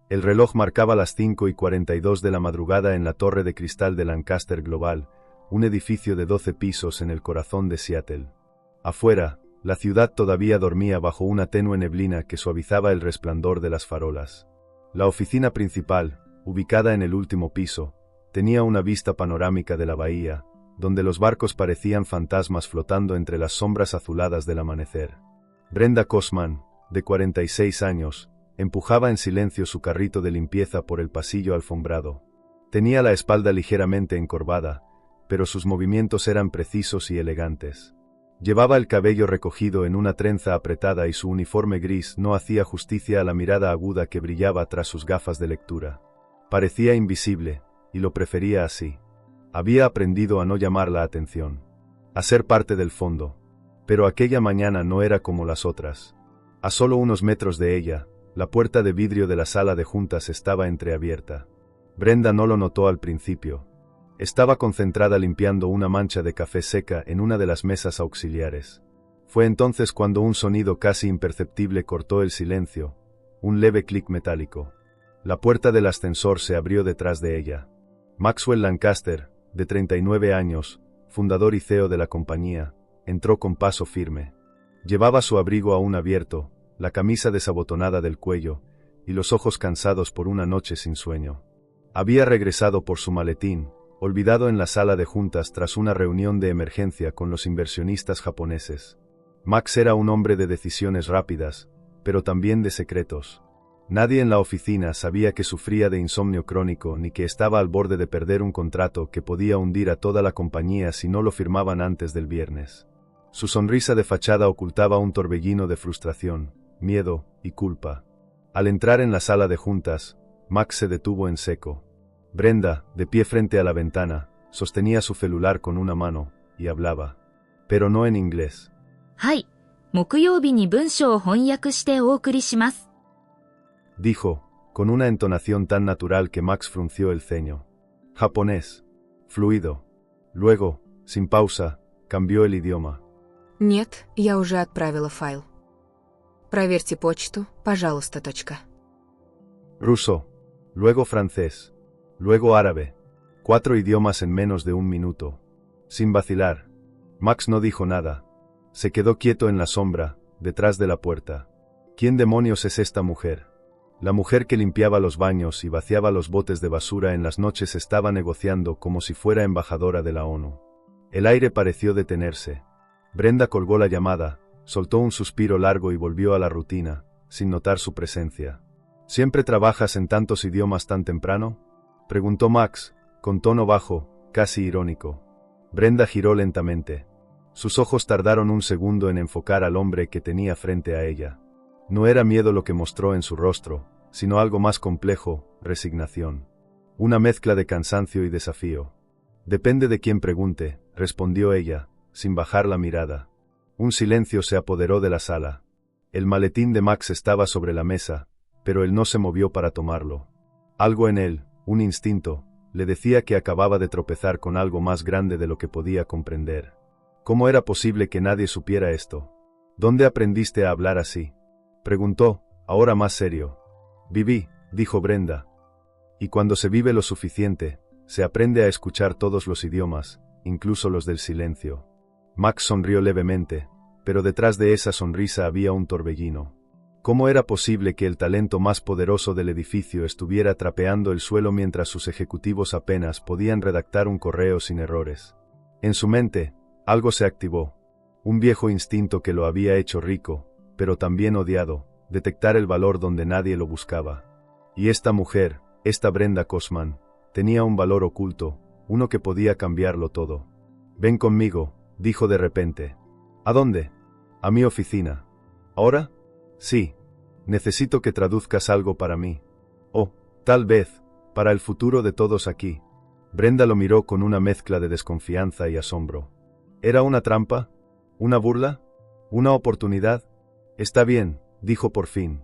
El reloj marcaba las 5:42 de la madrugada en la torre de cristal de Lancaster Global, un edificio de 12 pisos en el corazón de Seattle. Afuera, la ciudad todavía dormía bajo una tenue neblina que suavizaba el resplandor de las farolas. La oficina principal, ubicada en el último piso, tenía una vista panorámica de la bahía, donde los barcos parecían fantasmas flotando entre las sombras azuladas del amanecer. Brenda Cosman, de 46 años, empujaba en silencio su carrito de limpieza por el pasillo alfombrado. Tenía la espalda ligeramente encorvada, pero sus movimientos eran precisos y elegantes. Llevaba el cabello recogido en una trenza apretada y su uniforme gris no hacía justicia a la mirada aguda que brillaba tras sus gafas de lectura. Parecía invisible, y lo prefería así. Había aprendido a no llamar la atención, a ser parte del fondo. Pero aquella mañana no era como las otras. A solo unos metros de ella, la puerta de vidrio de la sala de juntas estaba entreabierta. Brenda no lo notó al principio. Estaba concentrada limpiando una mancha de café seca en una de las mesas auxiliares. Fue entonces cuando un sonido casi imperceptible cortó el silencio, un leve clic metálico. La puerta del ascensor se abrió detrás de ella. Maxwell Lancaster, de 39 años, fundador y CEO de la compañía, entró con paso firme. Llevaba su abrigo aún abierto, la camisa desabotonada del cuello, y los ojos cansados por una noche sin sueño. Había regresado por su maletín, olvidado en la sala de juntas tras una reunión de emergencia con los inversionistas japoneses. Max era un hombre de decisiones rápidas, pero también de secretos. Nadie en la oficina sabía que sufría de insomnio crónico ni que estaba al borde de perder un contrato que podía hundir a toda la compañía si no lo firmaban antes del viernes. Su sonrisa de fachada ocultaba un torbellino de frustración, miedo y culpa. Al entrar en la sala de juntas, Max se detuvo en seco. Brenda, de pie frente a la ventana, sostenía su celular con una mano, y hablaba. Pero no en inglés. はい、木曜日に文章を翻訳してお送りします。 Dijo, con una entonación tan natural que Max frunció el ceño. Japonés. Fluido. Luego, sin pausa, cambió el idioma. Нет, я уже отправила файл. Проверьте почту, пожалуйста, точка. Ruso. Luego francés. Luego árabe. 4 idiomas en menos de un minuto. Sin vacilar. Max no dijo nada. Se quedó quieto en la sombra, detrás de la puerta. ¿Quién demonios es esta mujer? La mujer que limpiaba los baños y vaciaba los botes de basura en las noches estaba negociando como si fuera embajadora de la ONU. El aire pareció detenerse. Brenda colgó la llamada, soltó un suspiro largo y volvió a la rutina, sin notar su presencia. ¿Siempre trabajas en tantos idiomas tan temprano?, preguntó Max, con tono bajo, casi irónico. Brenda giró lentamente. Sus ojos tardaron un segundo en enfocar al hombre que tenía frente a ella. No era miedo lo que mostró en su rostro, sino algo más complejo, resignación. Una mezcla de cansancio y desafío. Depende de quién pregunte, respondió ella, sin bajar la mirada. Un silencio se apoderó de la sala. El maletín de Max estaba sobre la mesa, pero él no se movió para tomarlo. Algo en él, un instinto, le decía que acababa de tropezar con algo más grande de lo que podía comprender. ¿Cómo era posible que nadie supiera esto? ¿Dónde aprendiste a hablar así?, preguntó, ahora más serio. Viví, dijo Brenda. Y cuando se vive lo suficiente, se aprende a escuchar todos los idiomas, incluso los del silencio. Max sonrió levemente, pero detrás de esa sonrisa había un torbellino. ¿Cómo era posible que el talento más poderoso del edificio estuviera trapeando el suelo mientras sus ejecutivos apenas podían redactar un correo sin errores? En su mente, algo se activó. Un viejo instinto que lo había hecho rico, pero también odiado, detectar el valor donde nadie lo buscaba. Y esta mujer, esta Brenda Cosman, tenía un valor oculto, uno que podía cambiarlo todo. Ven conmigo, dijo de repente. ¿A dónde? A mi oficina. ¿Ahora? Sí. Necesito que traduzcas algo para mí. Oh, tal vez, para el futuro de todos aquí. Brenda lo miró con una mezcla de desconfianza y asombro. ¿Era una trampa? ¿Una burla? ¿Una oportunidad? Está bien, dijo por fin.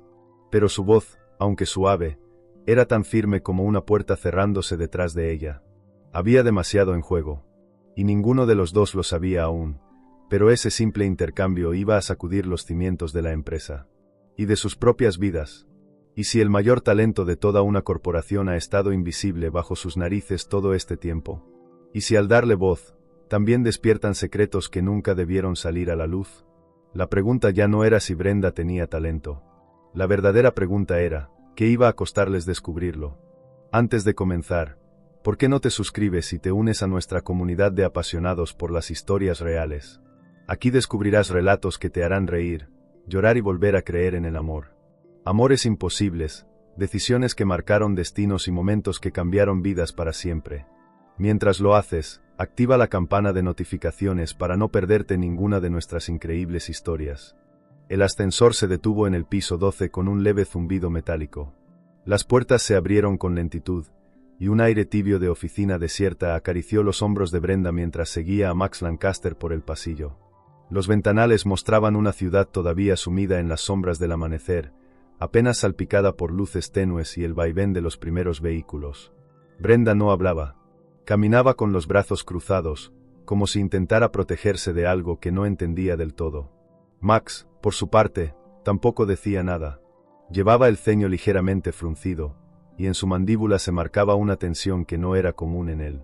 Pero su voz, aunque suave, era tan firme como una puerta cerrándose detrás de ella. Había demasiado en juego. Y ninguno de los dos lo sabía aún, pero ese simple intercambio iba a sacudir los cimientos de la empresa. Y de sus propias vidas. ¿Y si el mayor talento de toda una corporación ha estado invisible bajo sus narices todo este tiempo? ¿Y si al darle voz, también despiertan secretos que nunca debieron salir a la luz? La pregunta ya no era si Brenda tenía talento. La verdadera pregunta era, ¿qué iba a costarles descubrirlo? Antes de comenzar, ¿por qué no te suscribes y te unes a nuestra comunidad de apasionados por las historias reales? Aquí descubrirás relatos que te harán reír, llorar y volver a creer en el amor. Amores imposibles, decisiones que marcaron destinos y momentos que cambiaron vidas para siempre. Mientras lo haces, activa la campana de notificaciones para no perderte ninguna de nuestras increíbles historias. El ascensor se detuvo en el piso 12 con un leve zumbido metálico. Las puertas se abrieron con lentitud, y un aire tibio de oficina desierta acarició los hombros de Brenda mientras seguía a Max Lancaster por el pasillo. Los ventanales mostraban una ciudad todavía sumida en las sombras del amanecer, apenas salpicada por luces tenues y el vaivén de los primeros vehículos. Brenda no hablaba. Caminaba con los brazos cruzados, como si intentara protegerse de algo que no entendía del todo. Max, por su parte, tampoco decía nada. Llevaba el ceño ligeramente fruncido, y en su mandíbula se marcaba una tensión que no era común en él.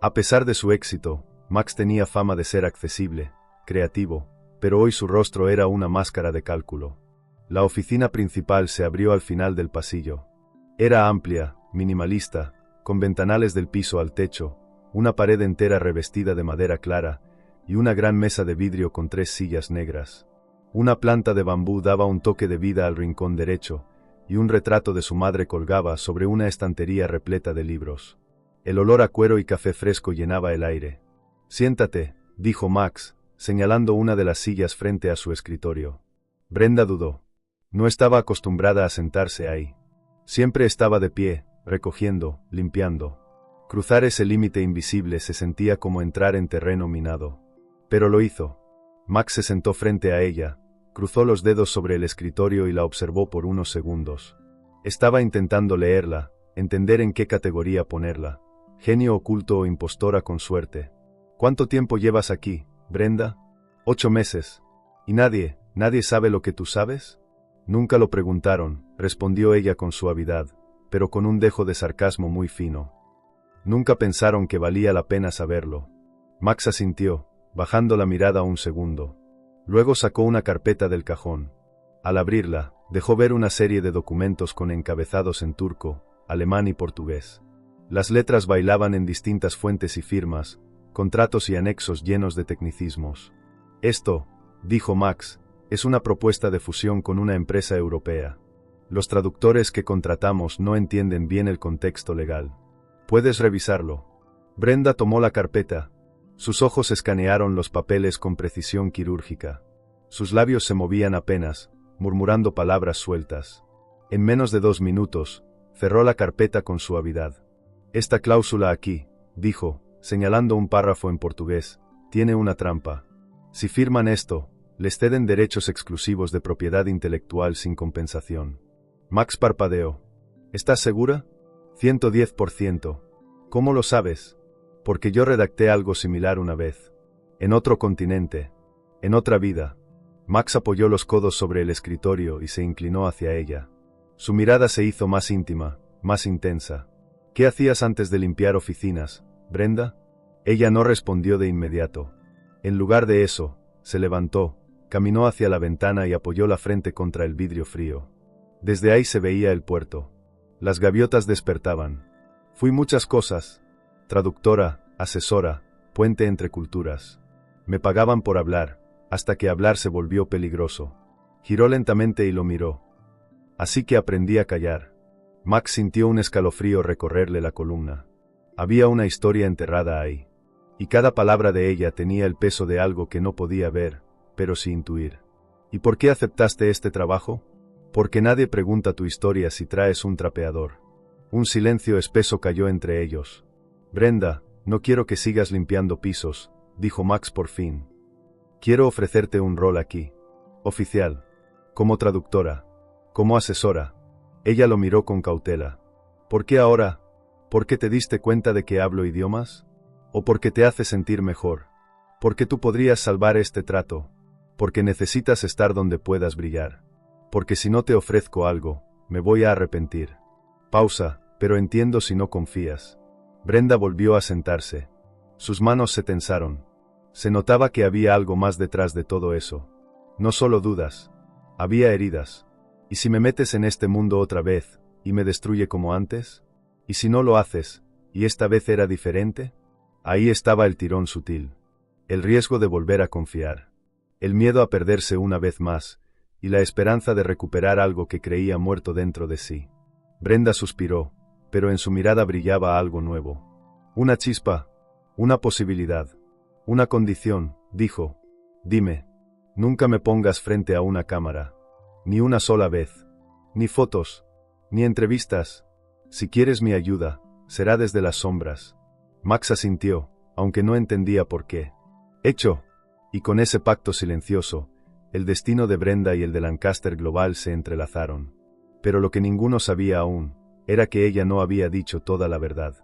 A pesar de su éxito, Max tenía fama de ser accesible, creativo, pero hoy su rostro era una máscara de cálculo. La oficina principal se abrió al final del pasillo. Era amplia, minimalista, con ventanales del piso al techo, una pared entera revestida de madera clara, y una gran mesa de vidrio con 3 sillas negras. Una planta de bambú daba un toque de vida al rincón derecho, y un retrato de su madre colgaba sobre una estantería repleta de libros. El olor a cuero y café fresco llenaba el aire. «Siéntate», dijo Max, señalando una de las sillas frente a su escritorio. Brenda dudó. No estaba acostumbrada a sentarse ahí. Siempre estaba de pie, recogiendo, limpiando. Cruzar ese límite invisible se sentía como entrar en terreno minado. Pero lo hizo. Max se sentó frente a ella, cruzó los dedos sobre el escritorio y la observó por unos segundos. Estaba intentando leerla, entender en qué categoría ponerla. Genio oculto o impostora con suerte. ¿Cuánto tiempo llevas aquí, Brenda? 8 meses. ¿Y nadie sabe lo que tú sabes? Nunca lo preguntaron, respondió ella con suavidad, pero con un dejo de sarcasmo muy fino. Nunca pensaron que valía la pena saberlo. Max asintió, bajando la mirada un segundo. Luego sacó una carpeta del cajón. Al abrirla, dejó ver una serie de documentos con encabezados en turco, alemán y portugués. Las letras bailaban en distintas fuentes y firmas, contratos y anexos llenos de tecnicismos. Esto, dijo Max, es una propuesta de fusión con una empresa europea. Los traductores que contratamos no entienden bien el contexto legal. ¿Puedes revisarlo? Brenda tomó la carpeta. Sus ojos escanearon los papeles con precisión quirúrgica. Sus labios se movían apenas, murmurando palabras sueltas. En menos de 2 minutos, cerró la carpeta con suavidad. Esta cláusula aquí, dijo, señalando un párrafo en portugués, tiene una trampa. Si firman esto, les ceden derechos exclusivos de propiedad intelectual sin compensación. Max parpadeó. ¿Estás segura? 110%. ¿Cómo lo sabes? Porque yo redacté algo similar una vez. En otro continente. En otra vida. Max apoyó los codos sobre el escritorio y se inclinó hacia ella. Su mirada se hizo más íntima, más intensa. ¿Qué hacías antes de limpiar oficinas, Brenda? Ella no respondió de inmediato. En lugar de eso, se levantó, caminó hacia la ventana y apoyó la frente contra el vidrio frío. Desde ahí se veía el puerto. Las gaviotas despertaban. Fui muchas cosas. Traductora, asesora, puente entre culturas. Me pagaban por hablar, hasta que hablar se volvió peligroso. Giró lentamente y lo miró. Así que aprendí a callar. Max sintió un escalofrío recorrerle la columna. Había una historia enterrada ahí. Y cada palabra de ella tenía el peso de algo que no podía ver, pero sí intuir. ¿Y por qué aceptaste este trabajo? Porque nadie pregunta tu historia si traes un trapeador. Un silencio espeso cayó entre ellos. Brenda, no quiero que sigas limpiando pisos, dijo Max por fin. Quiero ofrecerte un rol aquí. Oficial. Como traductora. Como asesora. Ella lo miró con cautela. ¿Por qué ahora? ¿Por qué te diste cuenta de que hablo idiomas? ¿O porque te hace sentir mejor? Porque tú podrías salvar este trato. Porque necesitas estar donde puedas brillar. Porque si no te ofrezco algo, me voy a arrepentir. Pausa, pero entiendo si no confías. Brenda volvió a sentarse. Sus manos se tensaron. Se notaba que había algo más detrás de todo eso. No solo dudas. Había heridas. ¿Y si me metes en este mundo otra vez, y me destruye como antes? ¿Y si no lo haces, y esta vez era diferente? Ahí estaba el tirón sutil. El riesgo de volver a confiar. El miedo a perderse una vez más, y la esperanza de recuperar algo que creía muerto dentro de sí. Brenda suspiró, pero en su mirada brillaba algo nuevo. Una chispa, una posibilidad, una condición, dijo. Dime, nunca me pongas frente a una cámara. Ni una sola vez. Ni fotos, ni entrevistas. Si quieres mi ayuda, será desde las sombras. Max asintió, aunque no entendía por qué. Hecho. Y con ese pacto silencioso, el destino de Brenda y el de Lancaster Global se entrelazaron. Pero lo que ninguno sabía aún, era que ella no había dicho toda la verdad.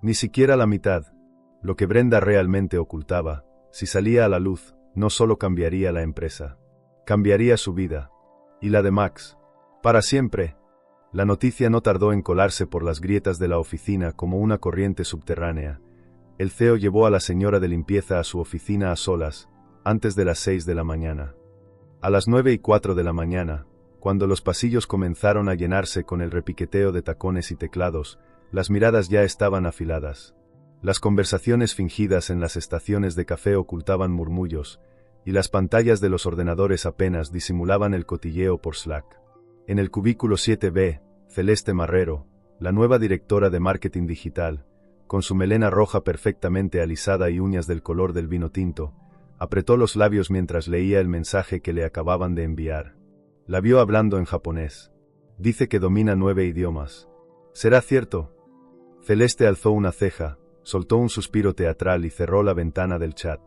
Ni siquiera la mitad. Lo que Brenda realmente ocultaba, si salía a la luz, no solo cambiaría la empresa. Cambiaría su vida. Y la de Max. Para siempre. La noticia no tardó en colarse por las grietas de la oficina como una corriente subterránea. El CEO llevó a la señora de limpieza a su oficina a solas, antes de las 6 de la mañana. A las 9:04 de la mañana, cuando los pasillos comenzaron a llenarse con el repiqueteo de tacones y teclados, las miradas ya estaban afiladas. Las conversaciones fingidas en las estaciones de café ocultaban murmullos, y las pantallas de los ordenadores apenas disimulaban el cotilleo por Slack. En el cubículo 7B, Celeste Marrero, la nueva directora de marketing digital, con su melena roja perfectamente alisada y uñas del color del vino tinto, apretó los labios mientras leía el mensaje que le acababan de enviar. La vio hablando en japonés. Dice que domina 9 idiomas. ¿Será cierto? Celeste alzó una ceja, soltó un suspiro teatral y cerró la ventana del chat.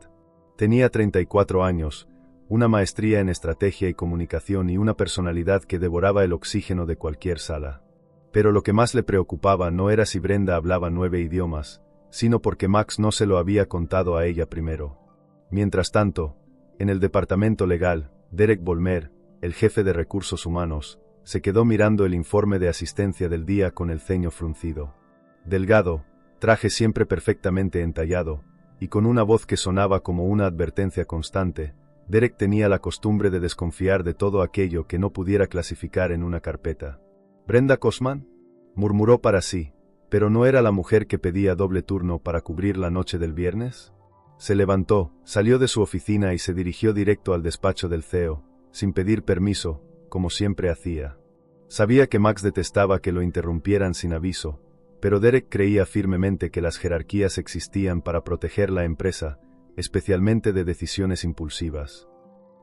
Tenía 34 años, una maestría en estrategia y comunicación y una personalidad que devoraba el oxígeno de cualquier sala. Pero lo que más le preocupaba no era si Brenda hablaba 9 idiomas, sino porque Max no se lo había contado a ella primero. Mientras tanto, en el departamento legal, Derek Volmer, el jefe de recursos humanos, se quedó mirando el informe de asistencia del día con el ceño fruncido. Delgado, traje siempre perfectamente entallado, y con una voz que sonaba como una advertencia constante, Derek tenía la costumbre de desconfiar de todo aquello que no pudiera clasificar en una carpeta. ¿Brenda Cosman?, murmuró para sí, pero ¿no era la mujer que pedía doble turno para cubrir la noche del viernes? Se levantó, salió de su oficina y se dirigió directo al despacho del CEO, sin pedir permiso, como siempre hacía. Sabía que Max detestaba que lo interrumpieran sin aviso, pero Derek creía firmemente que las jerarquías existían para proteger la empresa, especialmente de decisiones impulsivas.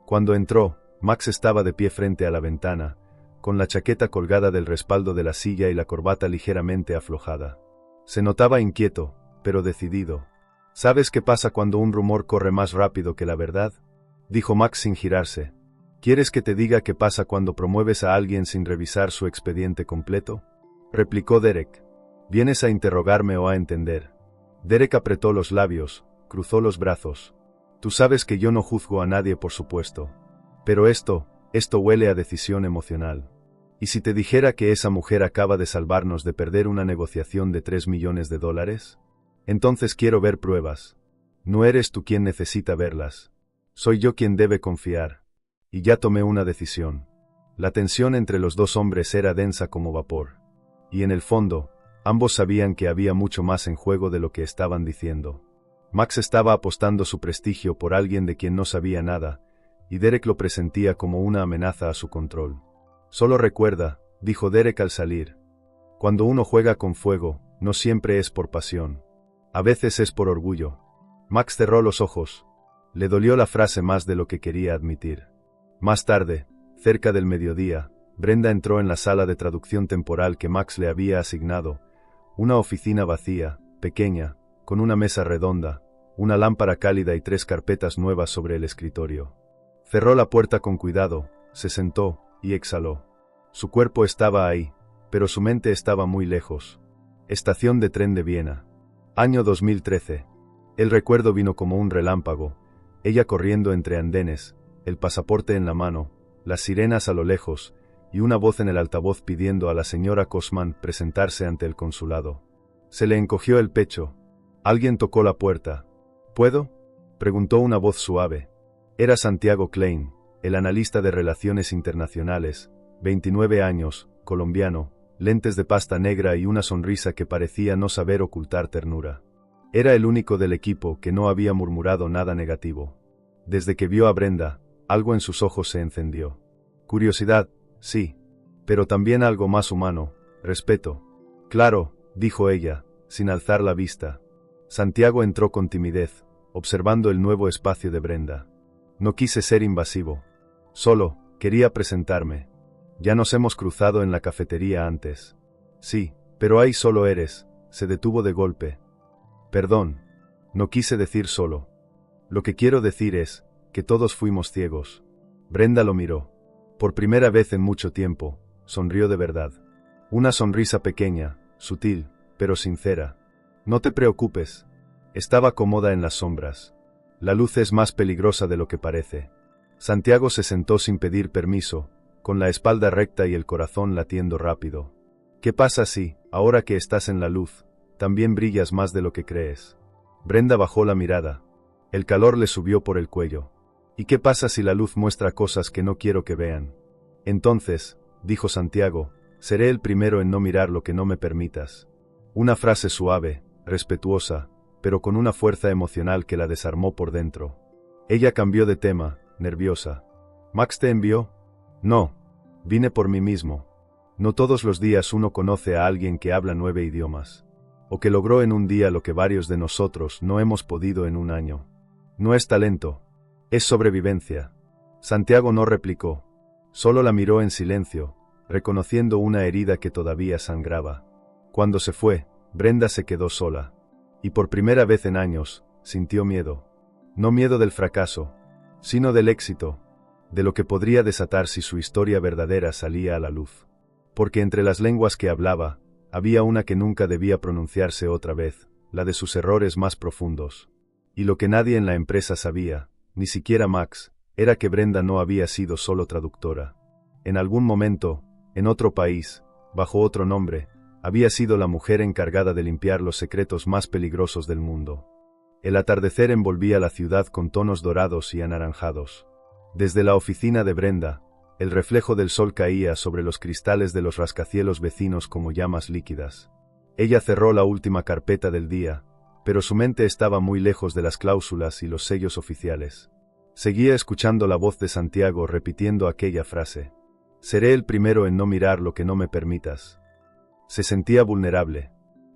Cuando entró, Max estaba de pie frente a la ventana, con la chaqueta colgada del respaldo de la silla y la corbata ligeramente aflojada. Se notaba inquieto, pero decidido. ¿Sabes qué pasa cuando un rumor corre más rápido que la verdad?, dijo Max sin girarse. ¿Quieres que te diga qué pasa cuando promueves a alguien sin revisar su expediente completo?, replicó Derek. ¿Vienes a interrogarme o a entender? Derek apretó los labios, cruzó los brazos. Tú sabes que yo no juzgo a nadie, por supuesto. Pero esto huele a decisión emocional. ¿Y si te dijera que esa mujer acaba de salvarnos de perder una negociación de $3 millones? Entonces quiero ver pruebas. No eres tú quien necesita verlas. Soy yo quien debe confiar. Y ya tomé una decisión. La tensión entre los dos hombres era densa como vapor. Y en el fondo, ambos sabían que había mucho más en juego de lo que estaban diciendo. Max estaba apostando su prestigio por alguien de quien no sabía nada, y Derek lo presentía como una amenaza a su control. Solo recuerda, dijo Derek al salir. Cuando uno juega con fuego, no siempre es por pasión. A veces es por orgullo. Max cerró los ojos. Le dolió la frase más de lo que quería admitir. Más tarde, cerca del mediodía, Brenda entró en la sala de traducción temporal que Max le había asignado, una oficina vacía, pequeña, con una mesa redonda, una lámpara cálida y 3 carpetas nuevas sobre el escritorio. Cerró la puerta con cuidado, se sentó, y exhaló. Su cuerpo estaba ahí, pero su mente estaba muy lejos. Estación de tren de Viena. Año 2013. El recuerdo vino como un relámpago, ella corriendo entre andenes, el pasaporte en la mano, las sirenas a lo lejos, y una voz en el altavoz pidiendo a la señora Cosman presentarse ante el consulado. Se le encogió el pecho. Alguien tocó la puerta. ¿Puedo?, preguntó una voz suave. Era Santiago Klein, el analista de relaciones internacionales, 29 años, colombiano, lentes de pasta negra y una sonrisa que parecía no saber ocultar ternura. Era el único del equipo que no había murmurado nada negativo. Desde que vio a Brenda, algo en sus ojos se encendió. Curiosidad, sí, pero también algo más humano, respeto. Claro, dijo ella, sin alzar la vista. Santiago entró con timidez, observando el nuevo espacio de Brenda. No quise ser invasivo. Solo, quería presentarme. Ya nos hemos cruzado en la cafetería antes. Sí, pero ahí solo eres, se detuvo de golpe. Perdón. No quise decir solo. Lo que quiero decir es, que todos fuimos ciegos. Brenda lo miró. Por primera vez en mucho tiempo, sonrió de verdad. Una sonrisa pequeña, sutil, pero sincera. No te preocupes. Estaba cómoda en las sombras. La luz es más peligrosa de lo que parece. Santiago se sentó sin pedir permiso, con la espalda recta y el corazón latiendo rápido. ¿Qué pasa si, ahora que estás en la luz, también brillas más de lo que crees? Brenda bajó la mirada. El calor le subió por el cuello. ¿Y qué pasa si la luz muestra cosas que no quiero que vean? Entonces, dijo Santiago, seré el primero en no mirar lo que no me permitas. Una frase suave, respetuosa, pero con una fuerza emocional que la desarmó por dentro. Ella cambió de tema, nerviosa. ¿Max te envió? No. Vine por mí mismo. No todos los días uno conoce a alguien que habla 9 idiomas. O que logró en un día lo que varios de nosotros no hemos podido en un año. No es talento. Es sobrevivencia. Santiago no replicó. Solo la miró en silencio, reconociendo una herida que todavía sangraba. Cuando se fue, Brenda se quedó sola. Y por primera vez en años, sintió miedo. No miedo del fracaso, sino del éxito, de lo que podría desatar si su historia verdadera salía a la luz. Porque entre las lenguas que hablaba, había una que nunca debía pronunciarse otra vez, la de sus errores más profundos. Y lo que nadie en la empresa sabía, ni siquiera Max, era que Brenda no había sido solo traductora. En algún momento, en otro país, bajo otro nombre, había sido la mujer encargada de limpiar los secretos más peligrosos del mundo. El atardecer envolvía la ciudad con tonos dorados y anaranjados. Desde la oficina de Brenda, el reflejo del sol caía sobre los cristales de los rascacielos vecinos como llamas líquidas. Ella cerró la última carpeta del día, pero su mente estaba muy lejos de las cláusulas y los sellos oficiales. Seguía escuchando la voz de Santiago repitiendo aquella frase. Seré el primero en no mirar lo que no me permitas. Se sentía vulnerable.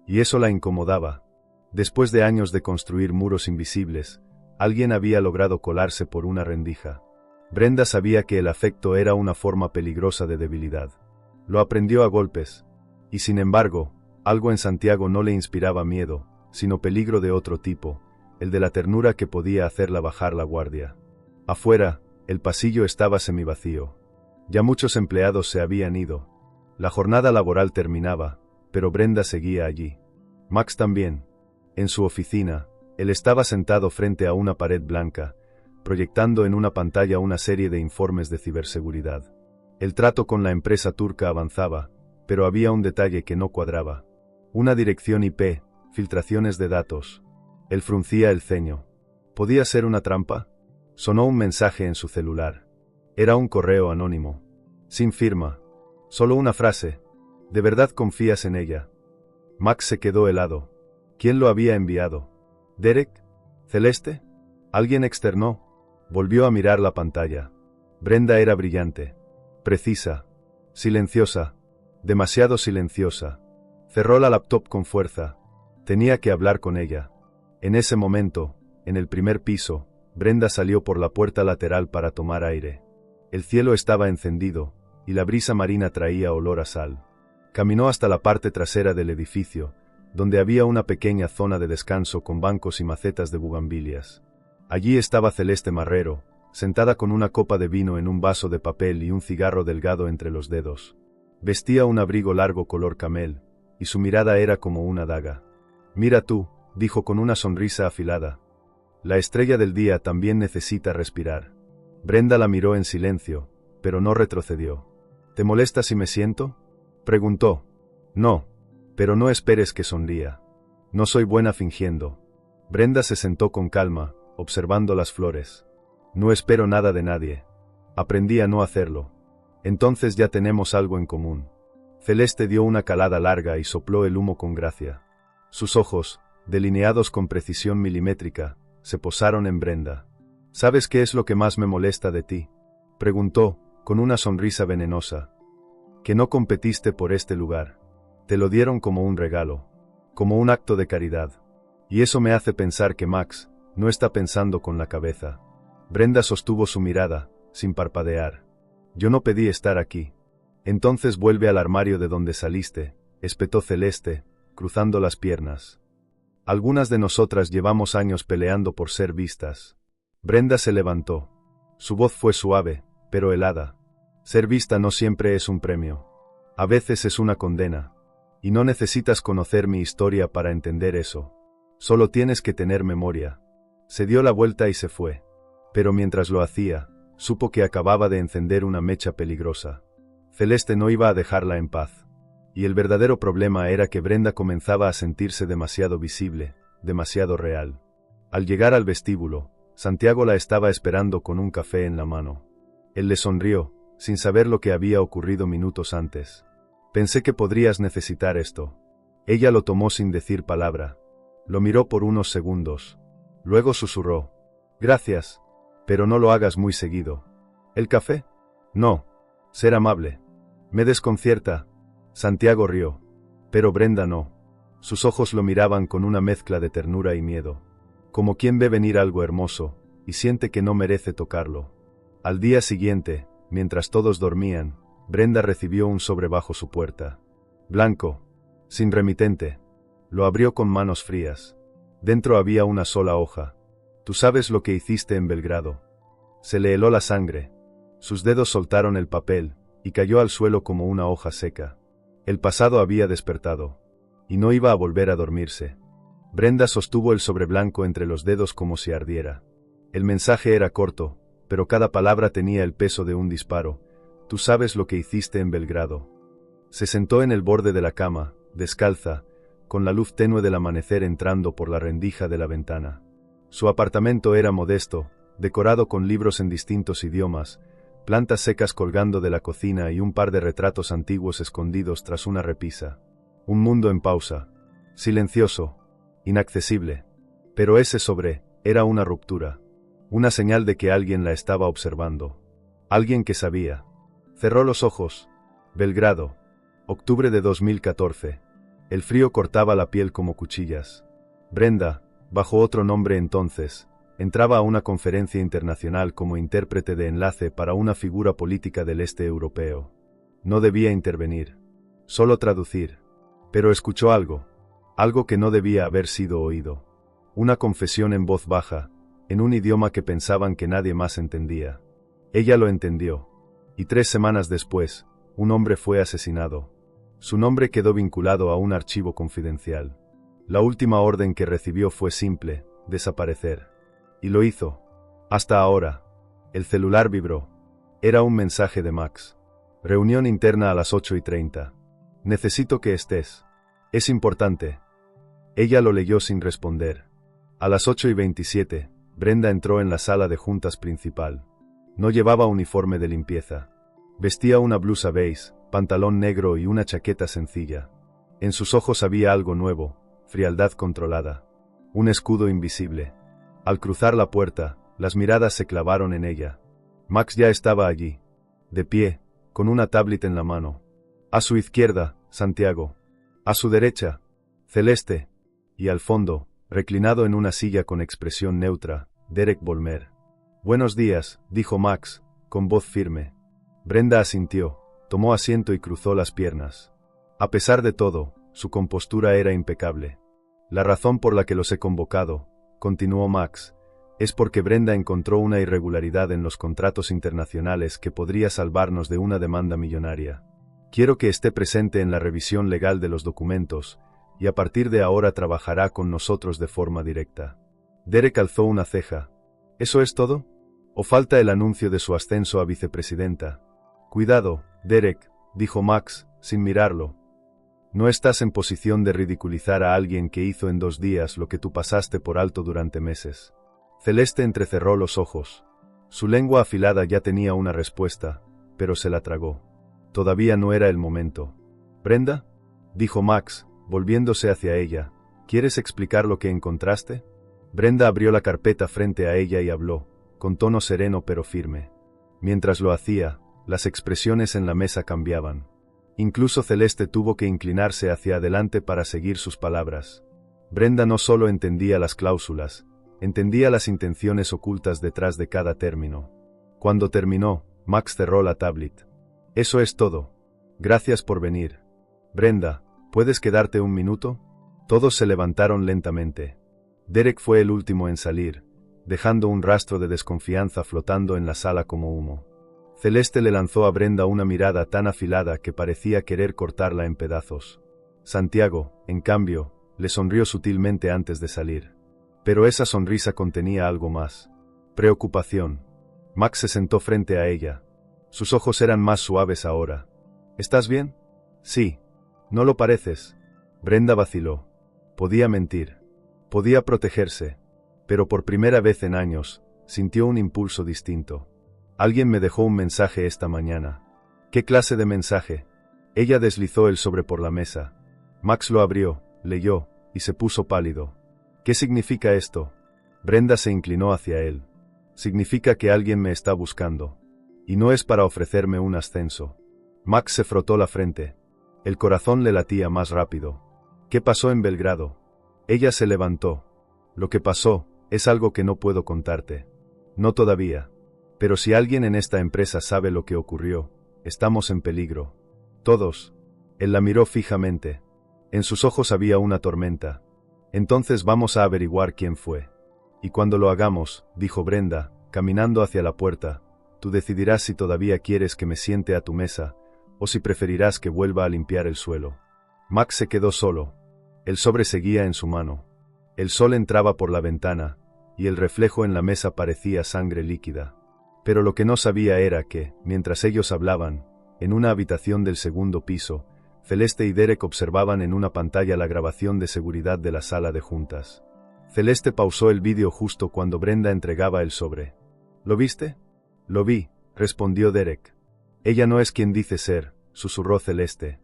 Y eso la incomodaba. Después de años de construir muros invisibles, alguien había logrado colarse por una rendija. Brenda sabía que el afecto era una forma peligrosa de debilidad. Lo aprendió a golpes. Y sin embargo, algo en Santiago no le inspiraba miedo, sino peligro de otro tipo, el de la ternura que podía hacerla bajar la guardia. Afuera, el pasillo estaba semivacío. Ya muchos empleados se habían ido. La jornada laboral terminaba, pero Brenda seguía allí. Max también. En su oficina, él estaba sentado frente a una pared blanca, proyectando en una pantalla una serie de informes de ciberseguridad. El trato con la empresa turca avanzaba, pero había un detalle que no cuadraba. Una dirección IP, filtraciones de datos. Él fruncía el ceño. ¿Podía ser una trampa? Sonó un mensaje en su celular. Era un correo anónimo. Sin firma. Solo una frase. ¿De verdad confías en ella? Max se quedó helado. ¿Quién lo había enviado? ¿Derek? ¿Celeste? Alguien externó. Volvió a mirar la pantalla. Brenda era brillante. Precisa. Silenciosa. Demasiado silenciosa. Cerró la laptop con fuerza. Tenía que hablar con ella. En ese momento, en el primer piso, Brenda salió por la puerta lateral para tomar aire. El cielo estaba encendido, y la brisa marina traía olor a sal. Caminó hasta la parte trasera del edificio, donde había una pequeña zona de descanso con bancos y macetas de bugambilias. Allí estaba Celeste Marrero, sentada con una copa de vino en un vaso de papel y un cigarro delgado entre los dedos. Vestía un abrigo largo color camel, y su mirada era como una daga. «Mira tú», dijo con una sonrisa afilada. «La estrella del día también necesita respirar». Brenda la miró en silencio, pero no retrocedió. ¿Te molesta si me siento? Preguntó. No. Pero no esperes que sonría. No soy buena fingiendo. Brenda se sentó con calma, observando las flores. No espero nada de nadie. Aprendí a no hacerlo. Entonces ya tenemos algo en común. Celeste dio una calada larga y sopló el humo con gracia. Sus ojos, delineados con precisión milimétrica, se posaron en Brenda. ¿Sabes qué es lo que más me molesta de ti? Preguntó, con una sonrisa venenosa. Que no competiste por este lugar. Te lo dieron como un regalo, como un acto de caridad. Y eso me hace pensar que Max no está pensando con la cabeza. Brenda sostuvo su mirada, sin parpadear. Yo no pedí estar aquí. Entonces vuelve al armario de donde saliste, espetó Celeste, cruzando las piernas. Algunas de nosotras llevamos años peleando por ser vistas. Brenda se levantó. Su voz fue suave, pero helada. Ser vista no siempre es un premio. A veces es una condena. Y no necesitas conocer mi historia para entender eso. Solo tienes que tener memoria. Se dio la vuelta y se fue. Pero mientras lo hacía, supo que acababa de encender una mecha peligrosa. Celeste no iba a dejarla en paz. Y el verdadero problema era que Brenda comenzaba a sentirse demasiado visible, demasiado real. Al llegar al vestíbulo, Santiago la estaba esperando con un café en la mano. Él le sonrió, sin saber lo que había ocurrido minutos antes. Pensé que podrías necesitar esto. Ella lo tomó sin decir palabra. Lo miró por unos segundos. Luego susurró. Gracias. Pero no lo hagas muy seguido. ¿El café? No. Ser amable. Me desconcierta. Santiago rió. Pero Brenda no. Sus ojos lo miraban con una mezcla de ternura y miedo. Como quien ve venir algo hermoso, y siente que no merece tocarlo. Al día siguiente, mientras todos dormían, Brenda recibió un sobre bajo su puerta. Blanco. Sin remitente. Lo abrió con manos frías. Dentro había una sola hoja. Tú sabes lo que hiciste en Belgrado. Se le heló la sangre. Sus dedos soltaron el papel, y cayó al suelo como una hoja seca. El pasado había despertado. Y no iba a volver a dormirse. Brenda sostuvo el sobre blanco entre los dedos como si ardiera. El mensaje era corto, pero cada palabra tenía el peso de un disparo. Tú sabes lo que hiciste en Belgrado. Se sentó en el borde de la cama, descalza, con la luz tenue del amanecer entrando por la rendija de la ventana. Su apartamento era modesto, decorado con libros en distintos idiomas, plantas secas colgando de la cocina y un par de retratos antiguos escondidos tras una repisa. Un mundo en pausa. Silencioso. Inaccesible. Pero ese sobre era una ruptura. Una señal de que alguien la estaba observando. Alguien que sabía. Cerró los ojos. Belgrado. Octubre de 2014. El frío cortaba la piel como cuchillas. Brenda, bajo otro nombre entonces, entraba a una conferencia internacional como intérprete de enlace para una figura política del este europeo. No debía intervenir. Solo traducir. Pero escuchó algo. Algo que no debía haber sido oído. Una confesión en voz baja, en un idioma que pensaban que nadie más entendía. Ella lo entendió. Y 3 semanas después, un hombre fue asesinado. Su nombre quedó vinculado a un archivo confidencial. La última orden que recibió fue simple, desaparecer. Y lo hizo. Hasta ahora. El celular vibró. Era un mensaje de Max. Reunión interna a las 8:30. Necesito que estés. Es importante. Ella lo leyó sin responder. A las 8:27, Brenda entró en la sala de juntas principal. No llevaba uniforme de limpieza. Vestía una blusa beige, pantalón negro y una chaqueta sencilla. En sus ojos había algo nuevo, frialdad controlada. Un escudo invisible. Al cruzar la puerta, las miradas se clavaron en ella. Max ya estaba allí. De pie, con una tablet en la mano. A su izquierda, Santiago. A su derecha, Celeste. Y al fondo, reclinado en una silla con expresión neutra, Derek Volmer. Buenos días, dijo Max, con voz firme. Brenda asintió, tomó asiento y cruzó las piernas. A pesar de todo, su compostura era impecable. La razón por la que los he convocado, continuó Max, es porque Brenda encontró una irregularidad en los contratos internacionales que podría salvarnos de una demanda millonaria. Quiero que esté presente en la revisión legal de los documentos, y a partir de ahora trabajará con nosotros de forma directa. Derek alzó una ceja. ¿Eso es todo? ¿O falta el anuncio de su ascenso a vicepresidenta? Cuidado, Derek, dijo Max, sin mirarlo. No estás en posición de ridiculizar a alguien que hizo en 2 días lo que tú pasaste por alto durante meses. Celeste entrecerró los ojos. Su lengua afilada ya tenía una respuesta, pero se la tragó. Todavía no era el momento. ¿Brenda?, dijo Max, volviéndose hacia ella. ¿Quieres explicar lo que encontraste? Brenda abrió la carpeta frente a ella y habló, con tono sereno pero firme. Mientras lo hacía, las expresiones en la mesa cambiaban. Incluso Celeste tuvo que inclinarse hacia adelante para seguir sus palabras. Brenda no solo entendía las cláusulas, entendía las intenciones ocultas detrás de cada término. Cuando terminó, Max cerró la tablet. Eso es todo. Gracias por venir. Brenda, ¿puedes quedarte un minuto? Todos se levantaron lentamente. Derek fue el último en salir, dejando un rastro de desconfianza flotando en la sala como humo. Celeste le lanzó a Brenda una mirada tan afilada que parecía querer cortarla en pedazos. Santiago, en cambio, le sonrió sutilmente antes de salir. Pero esa sonrisa contenía algo más. Preocupación. Max se sentó frente a ella. Sus ojos eran más suaves ahora. ¿Estás bien? Sí. No lo pareces. Brenda vaciló. Podía mentir. Podía protegerse. Pero por primera vez en años, sintió un impulso distinto. Alguien me dejó un mensaje esta mañana. ¿Qué clase de mensaje? Ella deslizó el sobre por la mesa. Max lo abrió, leyó, y se puso pálido. ¿Qué significa esto? Brenda se inclinó hacia él. Significa que alguien me está buscando. Y no es para ofrecerme un ascenso. Max se frotó la frente. El corazón le latía más rápido. ¿Qué pasó en Belgrado? Ella se levantó. Lo que pasó, es algo que no puedo contarte. No todavía. Pero si alguien en esta empresa sabe lo que ocurrió, estamos en peligro. Todos. Él la miró fijamente. En sus ojos había una tormenta. Entonces vamos a averiguar quién fue. Y cuando lo hagamos, dijo Brenda, caminando hacia la puerta, tú decidirás si todavía quieres que me siente a tu mesa, o si preferirás que vuelva a limpiar el suelo. Max se quedó solo. El sobre seguía en su mano. El sol entraba por la ventana, y el reflejo en la mesa parecía sangre líquida. Pero lo que no sabía era que, mientras ellos hablaban, en una habitación del segundo piso, Celeste y Derek observaban en una pantalla la grabación de seguridad de la sala de juntas. Celeste pausó el vídeo justo cuando Brenda entregaba el sobre. ¿Lo viste? Lo vi, respondió Derek. Ella no es quien dice ser, susurró Celeste.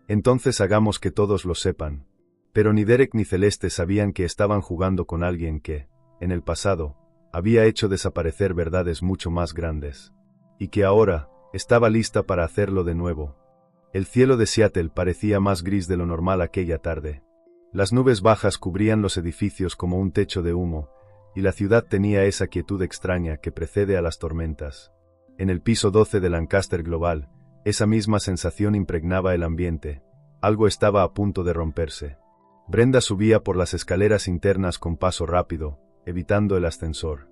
Entonces hagamos que todos lo sepan. Pero ni Derek ni Celeste sabían que estaban jugando con alguien que, en el pasado, había hecho desaparecer verdades mucho más grandes. Y que ahora, estaba lista para hacerlo de nuevo. El cielo de Seattle parecía más gris de lo normal aquella tarde. Las nubes bajas cubrían los edificios como un techo de humo, y la ciudad tenía esa quietud extraña que precede a las tormentas. En el piso 12 de Lancaster Global, esa misma sensación impregnaba el ambiente. Algo estaba a punto de romperse. Brenda subía por las escaleras internas con paso rápido, evitando el ascensor.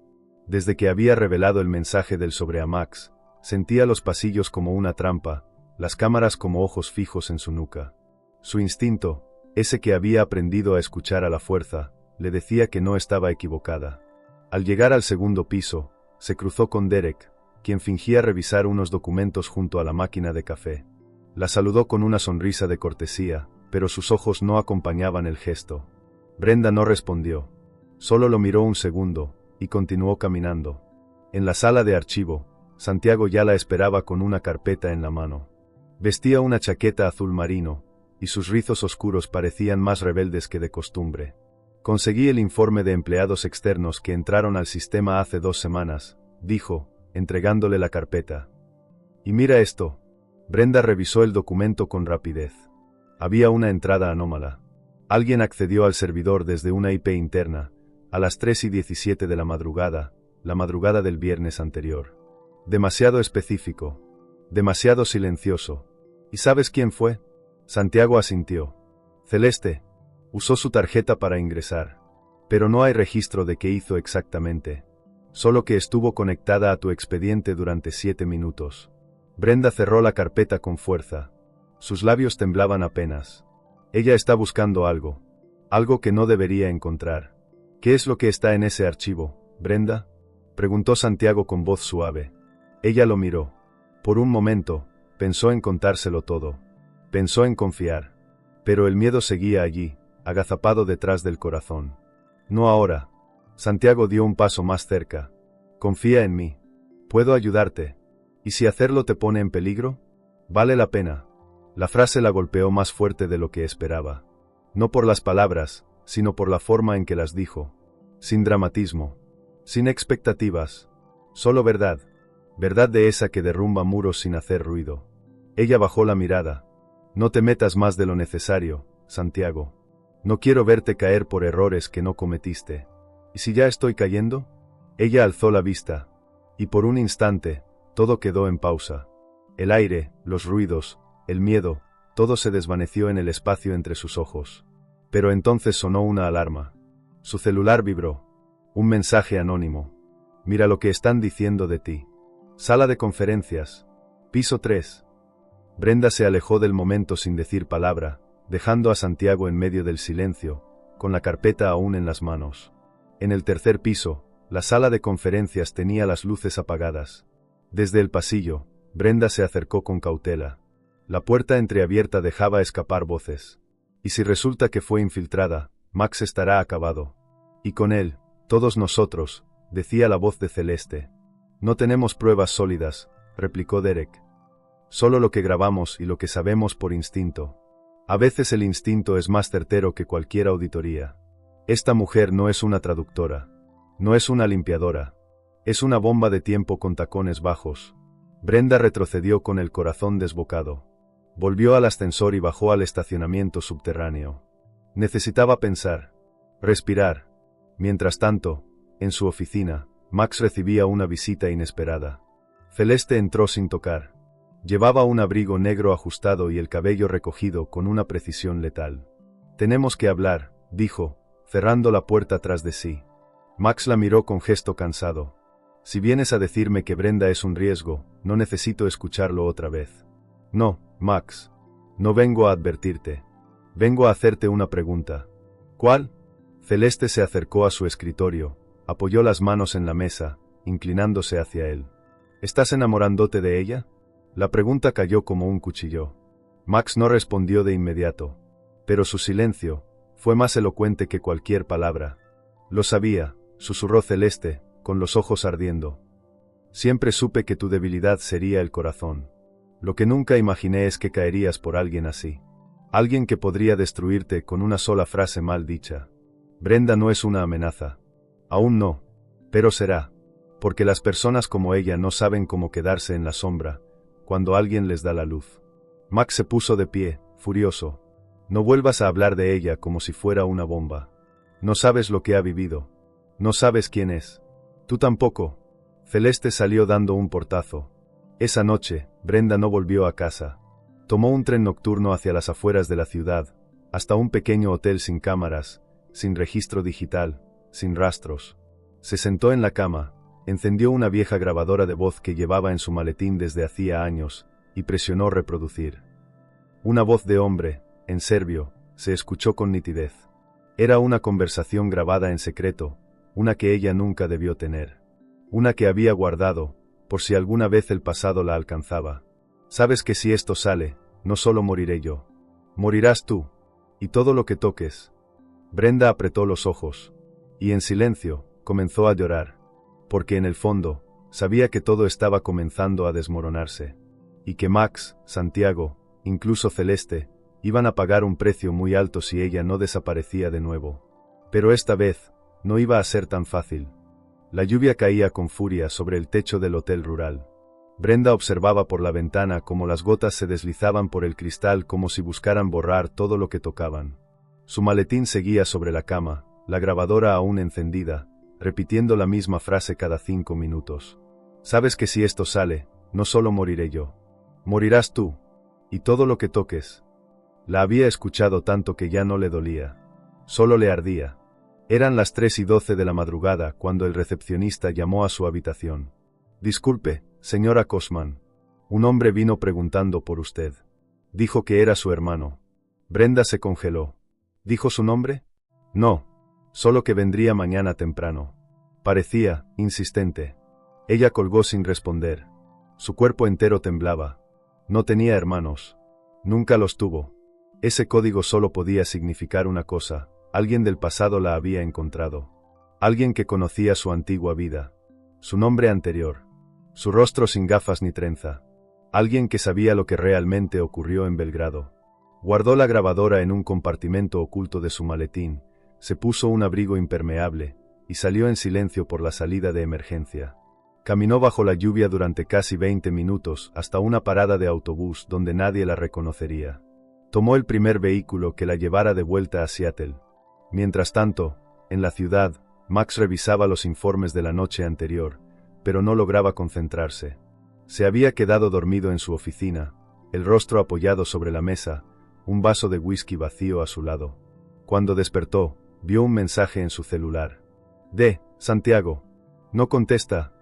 Desde que había revelado el mensaje del sobre a Max, sentía los pasillos como una trampa, las cámaras como ojos fijos en su nuca. Su instinto, ese que había aprendido a escuchar a la fuerza, le decía que no estaba equivocada. Al llegar al segundo piso, se cruzó con Derek, quien fingía revisar unos documentos junto a la máquina de café. La saludó con una sonrisa de cortesía, pero sus ojos no acompañaban el gesto. Brenda no respondió. Solo lo miró un segundo, y continuó caminando. En la sala de archivo, Santiago ya la esperaba con una carpeta en la mano. Vestía una chaqueta azul marino, y sus rizos oscuros parecían más rebeldes que de costumbre. Conseguí el informe de empleados externos que entraron al sistema hace 2 semanas, dijo, entregándole la carpeta. Y mira esto. Brenda revisó el documento con rapidez. Había una entrada anómala. Alguien accedió al servidor desde una IP interna, a las 3:17 de la madrugada del viernes anterior. Demasiado específico. Demasiado silencioso. ¿Y sabes quién fue? Santiago asintió. Celeste. Usó su tarjeta para ingresar. Pero no hay registro de qué hizo exactamente. Solo que estuvo conectada a tu expediente durante 7 minutos. Brenda cerró la carpeta con fuerza. Sus labios temblaban apenas. Ella está buscando algo. Algo que no debería encontrar. ¿Qué es lo que está en ese archivo, Brenda? Preguntó Santiago con voz suave. Ella lo miró. Por un momento, pensó en contárselo todo. Pensó en confiar. Pero el miedo seguía allí, agazapado detrás del corazón. No ahora. Santiago dio un paso más cerca. Confía en mí. Puedo ayudarte. ¿Y si hacerlo te pone en peligro? Vale la pena. La frase la golpeó más fuerte de lo que esperaba. No por las palabras, sino por la forma en que las dijo. Sin dramatismo. Sin expectativas. Solo verdad. Verdad de esa que derrumba muros sin hacer ruido. Ella bajó la mirada. No te metas más de lo necesario, Santiago. No quiero verte caer por errores que no cometiste. ¿Y si ya estoy cayendo? Ella alzó la vista. Y por un instante, todo quedó en pausa. El aire, los ruidos, el miedo, todo se desvaneció en el espacio entre sus ojos. Pero entonces sonó una alarma. Su celular vibró. Un mensaje anónimo. Mira lo que están diciendo de ti. Sala de conferencias. Piso 3. Brenda se alejó del momento sin decir palabra, dejando a Santiago en medio del silencio, con la carpeta aún en las manos. En el tercer piso, la sala de conferencias tenía las luces apagadas. Desde el pasillo, Brenda se acercó con cautela. La puerta entreabierta dejaba escapar voces. Y si resulta que fue infiltrada, Max estará acabado. Y con él, todos nosotros, decía la voz de Celeste. No tenemos pruebas sólidas, replicó Derek. Solo lo que grabamos y lo que sabemos por instinto. A veces el instinto es más certero que cualquier auditoría. Esta mujer no es una traductora. No es una limpiadora. Es una bomba de tiempo con tacones bajos. Brenda retrocedió con el corazón desbocado. Volvió al ascensor y bajó al estacionamiento subterráneo. Necesitaba pensar. Respirar. Mientras tanto, en su oficina, Max recibía una visita inesperada. Celeste entró sin tocar. Llevaba un abrigo negro ajustado y el cabello recogido con una precisión letal. Tenemos que hablar, dijo, cerrando la puerta tras de sí. Max la miró con gesto cansado. Si vienes a decirme que Brenda es un riesgo, no necesito escucharlo otra vez. No, Max. No vengo a advertirte. Vengo a hacerte una pregunta. ¿Cuál? Celeste se acercó a su escritorio, apoyó las manos en la mesa, inclinándose hacia él. ¿Estás enamorándote de ella? La pregunta cayó como un cuchillo. Max no respondió de inmediato. Pero su silencio fue más elocuente que cualquier palabra. Lo sabía, susurró Celeste, con los ojos ardiendo. Siempre supe que tu debilidad sería el corazón. Lo que nunca imaginé es que caerías por alguien así. Alguien que podría destruirte con una sola frase mal dicha. Brenda no es una amenaza. Aún no. Pero será. Porque las personas como ella no saben cómo quedarse en la sombra, cuando alguien les da la luz. Max se puso de pie, furioso. No vuelvas a hablar de ella como si fuera una bomba. No sabes lo que ha vivido. No sabes quién es. Tú tampoco. Celeste salió dando un portazo. Esa noche, Brenda no volvió a casa. Tomó un tren nocturno hacia las afueras de la ciudad, hasta un pequeño hotel sin cámaras, sin registro digital, sin rastros. Se sentó en la cama, encendió una vieja grabadora de voz que llevaba en su maletín desde hacía años, y presionó reproducir. Una voz de hombre, en serbio, se escuchó con nitidez. Era una conversación grabada en secreto, una que ella nunca debió tener. Una que había guardado, por si alguna vez el pasado la alcanzaba. Sabes que si esto sale, no solo moriré yo. Morirás tú. Y todo lo que toques. Brenda apretó los ojos. Y en silencio, comenzó a llorar. Porque en el fondo, sabía que todo estaba comenzando a desmoronarse. Y que Max, Santiago, incluso Celeste, iban a pagar un precio muy alto si ella no desaparecía de nuevo. Pero esta vez, no iba a ser tan fácil. La lluvia caía con furia sobre el techo del hotel rural. Brenda observaba por la ventana cómo las gotas se deslizaban por el cristal como si buscaran borrar todo lo que tocaban. Su maletín seguía sobre la cama, la grabadora aún encendida, repitiendo la misma frase cada 5 minutos. Sabes que si esto sale, no solo moriré yo. Morirás tú. Y todo lo que toques. La había escuchado tanto que ya no le dolía. Solo le ardía. Eran las 3:12 de la madrugada cuando el recepcionista llamó a su habitación. Disculpe, señora Cosman. Un hombre vino preguntando por usted. Dijo que era su hermano. Brenda se congeló. ¿Dijo su nombre? No. Solo que vendría mañana temprano. Parecía insistente. Ella colgó sin responder. Su cuerpo entero temblaba. No tenía hermanos. Nunca los tuvo. Ese código solo podía significar una cosa: alguien del pasado la había encontrado. Alguien que conocía su antigua vida. Su nombre anterior. Su rostro sin gafas ni trenza. Alguien que sabía lo que realmente ocurrió en Belgrado. Guardó la grabadora en un compartimento oculto de su maletín, se puso un abrigo impermeable, y salió en silencio por la salida de emergencia. Caminó bajo la lluvia durante casi 20 minutos hasta una parada de autobús donde nadie la reconocería. Tomó el primer vehículo que la llevara de vuelta a Seattle. Mientras tanto, en la ciudad, Max revisaba los informes de la noche anterior, pero no lograba concentrarse. Se había quedado dormido en su oficina, el rostro apoyado sobre la mesa, un vaso de whisky vacío a su lado. Cuando despertó, vio un mensaje en su celular. De Santiago. No contesta.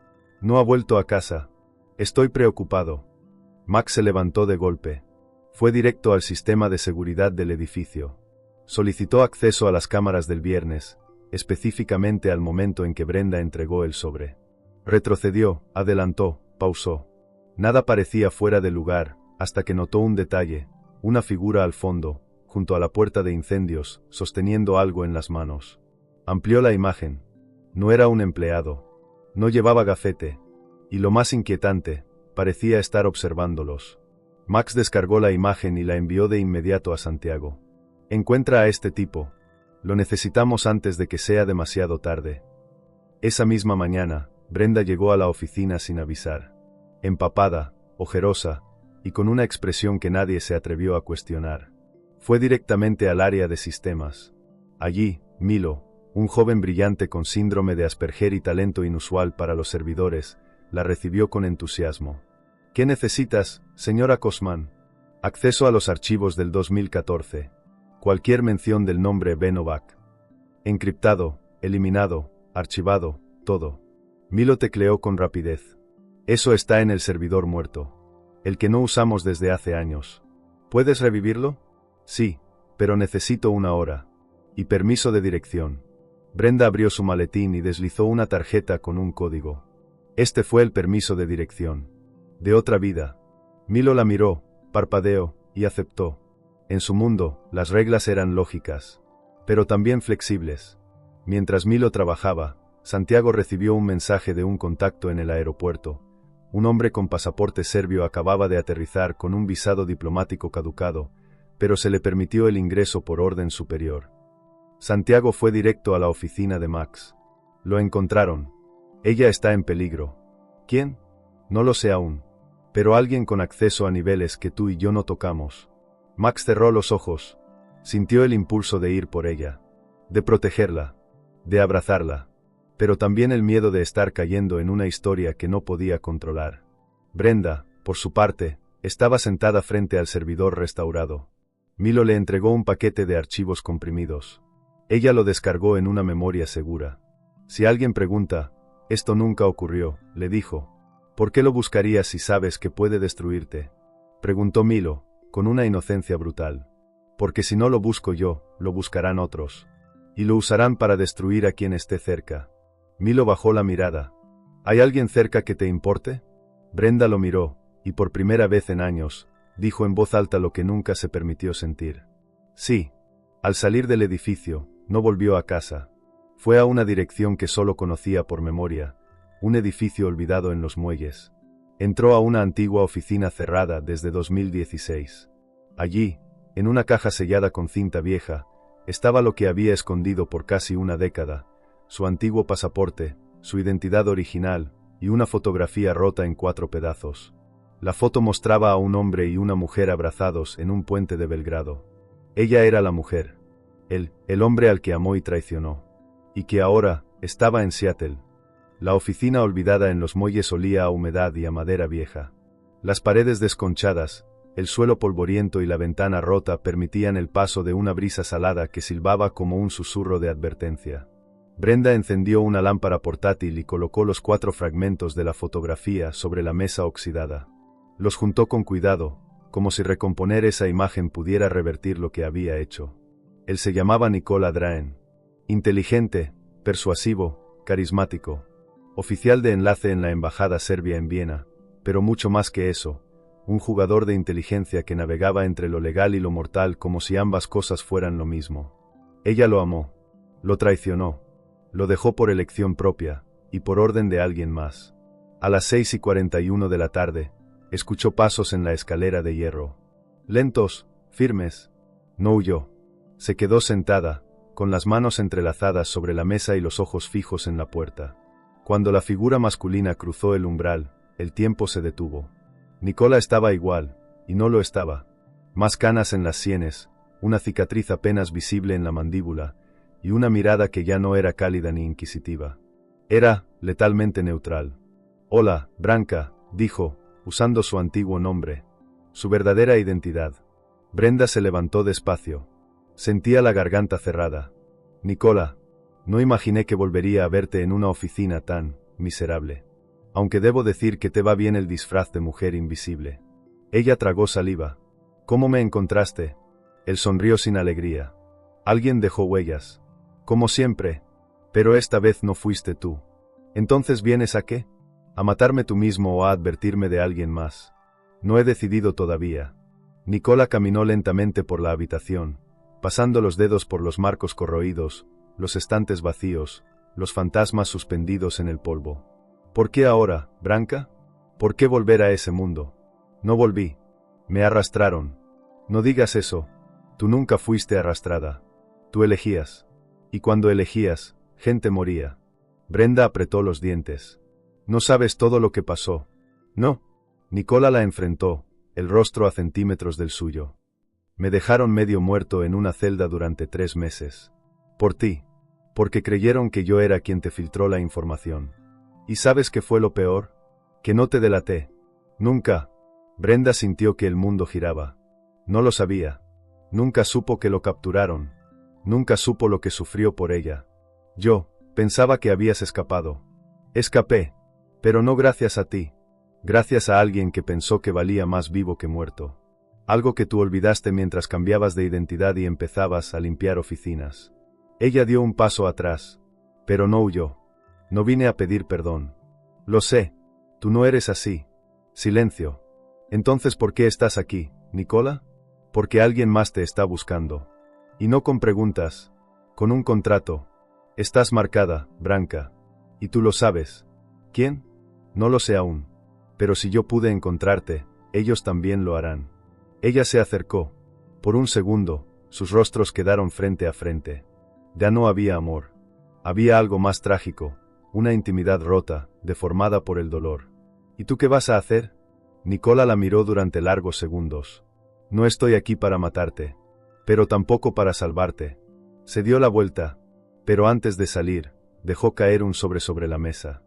No ha vuelto a casa. Estoy preocupado. Max se levantó de golpe. Fue directo al sistema de seguridad del edificio. Solicitó acceso a las cámaras del viernes, específicamente al momento en que Brenda entregó el sobre. Retrocedió, adelantó, pausó. Nada parecía fuera de lugar, hasta que notó un detalle, una figura al fondo, junto a la puerta de incendios, sosteniendo algo en las manos. Amplió la imagen. No era un empleado. No llevaba gafete. Y lo más inquietante, parecía estar observándolos. Max descargó la imagen y la envió de inmediato a Santiago. Encuentra a este tipo. Lo necesitamos antes de que sea demasiado tarde. Esa misma mañana, Brenda llegó a la oficina sin avisar. Empapada, ojerosa, y con una expresión que nadie se atrevió a cuestionar. Fue directamente al área de sistemas. Allí, Milo, un joven brillante con síndrome de Asperger y talento inusual para los servidores, la recibió con entusiasmo. ¿Qué necesitas, señora Cosman? Acceso a los archivos del 2014. Cualquier mención del nombre Benovac. Encriptado, eliminado, archivado, todo. Milo tecleó con rapidez. Eso está en el servidor muerto. El que no usamos desde hace años. ¿Puedes revivirlo? Sí, pero necesito una hora. Y permiso de dirección. Brenda abrió su maletín y deslizó una tarjeta con un código. Este fue el permiso de dirección. De otra vida. Milo la miró, parpadeó, y aceptó. En su mundo, las reglas eran lógicas. Pero también flexibles. Mientras Milo trabajaba, Santiago recibió un mensaje de un contacto en el aeropuerto. Un hombre con pasaporte serbio acababa de aterrizar con un visado diplomático caducado, pero se le permitió el ingreso por orden superior. Santiago fue directo a la oficina de Max. Lo encontraron. Ella está en peligro. ¿Quién? No lo sé aún. Pero alguien con acceso a niveles que tú y yo no tocamos. Max cerró los ojos. Sintió el impulso de ir por ella. De protegerla. De abrazarla. Pero también el miedo de estar cayendo en una historia que no podía controlar. Brenda, por su parte, estaba sentada frente al servidor restaurado. Milo le entregó un paquete de archivos comprimidos. Ella lo descargó en una memoria segura. Si alguien pregunta, esto nunca ocurrió, le dijo. ¿Por qué lo buscarías si sabes que puede destruirte? Preguntó Milo, con una inocencia brutal. Porque si no lo busco yo, lo buscarán otros. Y lo usarán para destruir a quien esté cerca. Milo bajó la mirada. ¿Hay alguien cerca que te importe? Brenda lo miró, y por primera vez en años, dijo en voz alta lo que nunca se permitió sentir. Sí. Al salir del edificio, no volvió a casa. Fue a una dirección que solo conocía por memoria, un edificio olvidado en los muelles. Entró a una antigua oficina cerrada desde 2016. Allí, en una caja sellada con cinta vieja, estaba lo que había escondido por casi una década, su antiguo pasaporte, su identidad original, y una fotografía rota en 4 pedazos. La foto mostraba a un hombre y una mujer abrazados en un puente de Belgrado. Ella era la mujer. Él, el hombre al que amó y traicionó. Y que ahora, estaba en Seattle. La oficina olvidada en los muelles olía a humedad y a madera vieja. Las paredes desconchadas, el suelo polvoriento y la ventana rota permitían el paso de una brisa salada que silbaba como un susurro de advertencia. Brenda encendió una lámpara portátil y colocó los 4 fragmentos de la fotografía sobre la mesa oxidada. Los juntó con cuidado, como si recomponer esa imagen pudiera revertir lo que había hecho. Él se llamaba Nikola Draen. Inteligente, persuasivo, carismático. Oficial de enlace en la embajada serbia en Viena, pero mucho más que eso, un jugador de inteligencia que navegaba entre lo legal y lo mortal como si ambas cosas fueran lo mismo. Ella lo amó, lo traicionó, lo dejó por elección propia, y por orden de alguien más. A las 6:41 de la tarde, escuchó pasos en la escalera de hierro. Lentos, firmes. No huyó. Se quedó sentada, con las manos entrelazadas sobre la mesa y los ojos fijos en la puerta. Cuando la figura masculina cruzó el umbral, el tiempo se detuvo. Nicola estaba igual, y no lo estaba. Más canas en las sienes, una cicatriz apenas visible en la mandíbula, y una mirada que ya no era cálida ni inquisitiva. Era letalmente neutral. «Hola, Branka», dijo, usando su antiguo nombre, su verdadera identidad. Brenda se levantó despacio. Sentía la garganta cerrada. «Nicola, no imaginé que volvería a verte en una oficina tan miserable. Aunque debo decir que te va bien el disfraz de mujer invisible». Ella tragó saliva. «¿Cómo me encontraste?» Él sonrió sin alegría. «Alguien dejó huellas. Como siempre. Pero esta vez no fuiste tú. ¿Entonces vienes a qué? ¿A matarme tú mismo o a advertirme de alguien más? No he decidido todavía». Nicola caminó lentamente por la habitación, pasando los dedos por los marcos corroídos, los estantes vacíos, los fantasmas suspendidos en el polvo. «¿Por qué ahora, Branka? ¿Por qué volver a ese mundo?» «No volví. Me arrastraron». «No digas eso. Tú nunca fuiste arrastrada. Tú elegías. Y cuando elegías, gente moría». Brenda apretó los dientes. «No sabes todo lo que pasó». «No». Nicola la enfrentó, el rostro a centímetros del suyo. «Me dejaron medio muerto en una celda durante 3 meses. Por ti. Porque creyeron que yo era quien te filtró la información. ¿Y sabes qué fue lo peor? Que no te delaté. Nunca». Brenda sintió que el mundo giraba. No lo sabía. Nunca supo que lo capturaron. Nunca supo lo que sufrió por ella. «Yo pensaba que habías escapado». «Escapé. Pero no gracias a ti. Gracias a alguien que pensó que valía más vivo que muerto. Algo que tú olvidaste mientras cambiabas de identidad y empezabas a limpiar oficinas». Ella dio un paso atrás. Pero no huyó. «No vine a pedir perdón». «Lo sé. Tú no eres así». Silencio. «Entonces, ¿por qué estás aquí, Nicola?» «Porque alguien más te está buscando. Y no con preguntas. Con un contrato. Estás marcada, Branka. Y tú lo sabes». «¿Quién?» «No lo sé aún. Pero si yo pude encontrarte, ellos también lo harán». Ella se acercó. Por un segundo, sus rostros quedaron frente a frente. Ya no había amor. Había algo más trágico, una intimidad rota, deformada por el dolor. «¿Y tú qué vas a hacer?» Nicola la miró durante largos segundos. «No estoy aquí para matarte. Pero tampoco para salvarte». Se dio la vuelta. Pero antes de salir, dejó caer un sobre la mesa.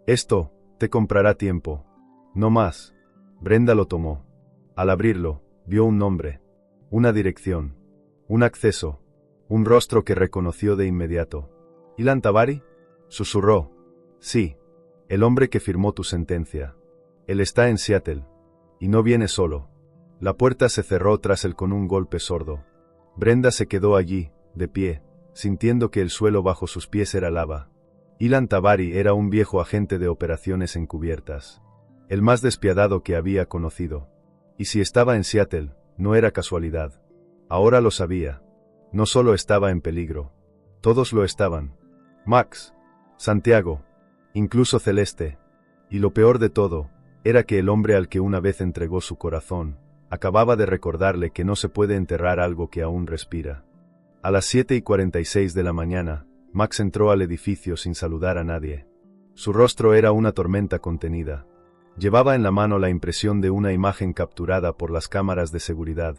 «Esto te comprará tiempo. No más». Brenda lo tomó. Al abrirlo, vio un nombre, una dirección, un acceso, un rostro que reconoció de inmediato. «¿Ilan Tabari?» Susurró. «Sí. El hombre que firmó tu sentencia. Él está en Seattle. Y no viene solo». La puerta se cerró tras él con un golpe sordo. Brenda se quedó allí, de pie, sintiendo que el suelo bajo sus pies era lava. Ilan Tabari era un viejo agente de operaciones encubiertas. El más despiadado que había conocido. Y si estaba en Seattle, no era casualidad. Ahora lo sabía. No solo estaba en peligro. Todos lo estaban. Max, Santiago, incluso Celeste. Y lo peor de todo, era que el hombre al que una vez entregó su corazón, acababa de recordarle que no se puede enterrar algo que aún respira. A las 7:46 de la mañana, Max entró al edificio sin saludar a nadie. Su rostro era una tormenta contenida. Llevaba en la mano la impresión de una imagen capturada por las cámaras de seguridad,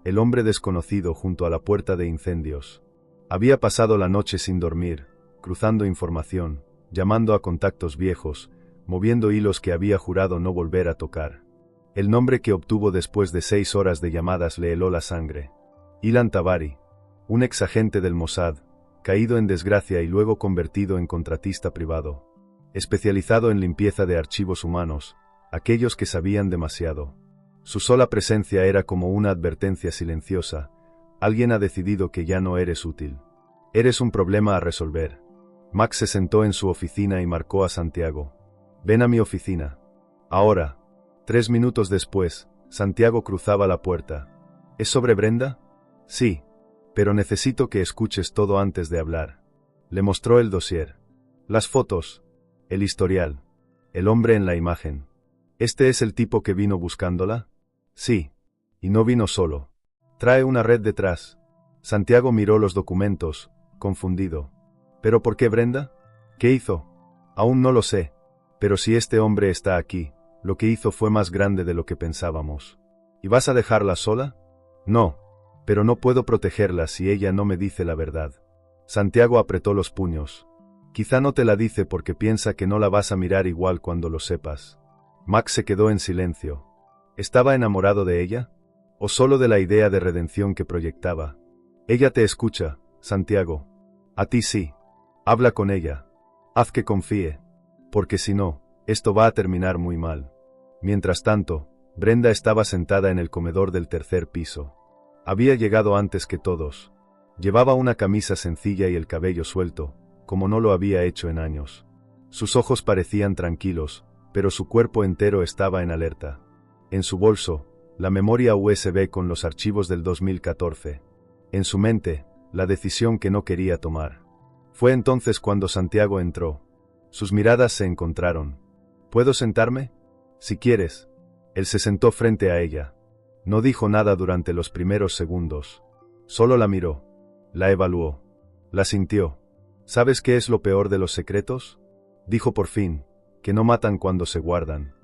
el hombre desconocido junto a la puerta de incendios. Había pasado la noche sin dormir, cruzando información, llamando a contactos viejos, moviendo hilos que había jurado no volver a tocar. El nombre que obtuvo después de 6 horas de llamadas le heló la sangre. Ilan Tabari, un exagente del Mossad, caído en desgracia y luego convertido en contratista privado, especializado en limpieza de archivos humanos, aquellos que sabían demasiado. Su sola presencia era como una advertencia silenciosa: alguien ha decidido que ya no eres útil. Eres un problema a resolver. Max se sentó en su oficina y marcó a Santiago. «Ven a mi oficina. Ahora». 3 minutos después, Santiago cruzaba la puerta. ¿Es sobre Brenda? Sí. Pero necesito que escuches todo antes de hablar. Le mostró el dossier. Las fotos. El historial. El hombre en la imagen. ¿Este es el tipo que vino buscándola? Sí. Y no vino solo. Trae una red detrás. Santiago miró los documentos, confundido. ¿Pero por qué Brenda? ¿Qué hizo? Aún no lo sé. Pero si este hombre está aquí, lo que hizo fue más grande de lo que pensábamos. ¿Y vas a dejarla sola? No. Pero no puedo protegerla si ella no me dice la verdad. Santiago apretó los puños. Quizá no te la dice porque piensa que no la vas a mirar igual cuando lo sepas. Max se quedó en silencio. ¿Estaba enamorado de ella? ¿O solo de la idea de redención que proyectaba? Ella te escucha, Santiago. A ti sí. Habla con ella. Haz que confíe. Porque si no, esto va a terminar muy mal. Mientras tanto, Brenda estaba sentada en el comedor del tercer piso. Había llegado antes que todos. Llevaba una camisa sencilla y el cabello suelto, como no lo había hecho en años. Sus ojos parecían tranquilos, pero su cuerpo entero estaba en alerta. En su bolso, la memoria USB con los archivos del 2014. En su mente, la decisión que no quería tomar. Fue entonces cuando Santiago entró. Sus miradas se encontraron. ¿Puedo sentarme? Si quieres. Él se sentó frente a ella. No dijo nada durante los primeros segundos. Solo la miró. La evaluó. La sintió. ¿Sabes qué es lo peor de los secretos? Dijo por fin, que no matan cuando se guardan.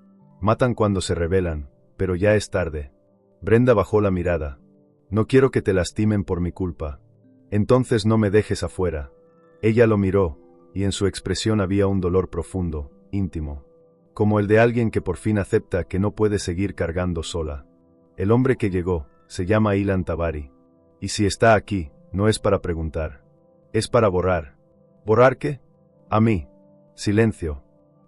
Matan cuando se revelan, pero ya es tarde. Brenda bajó la mirada. No quiero que te lastimen por mi culpa. Entonces no me dejes afuera. Ella lo miró, y en su expresión había un dolor profundo, íntimo. Como el de alguien que por fin acepta que no puede seguir cargando sola. El hombre que llegó, se llama Ilan Tabari. Y si está aquí, no es para preguntar. Es para borrar. ¿Borrar qué? A mí. Silencio.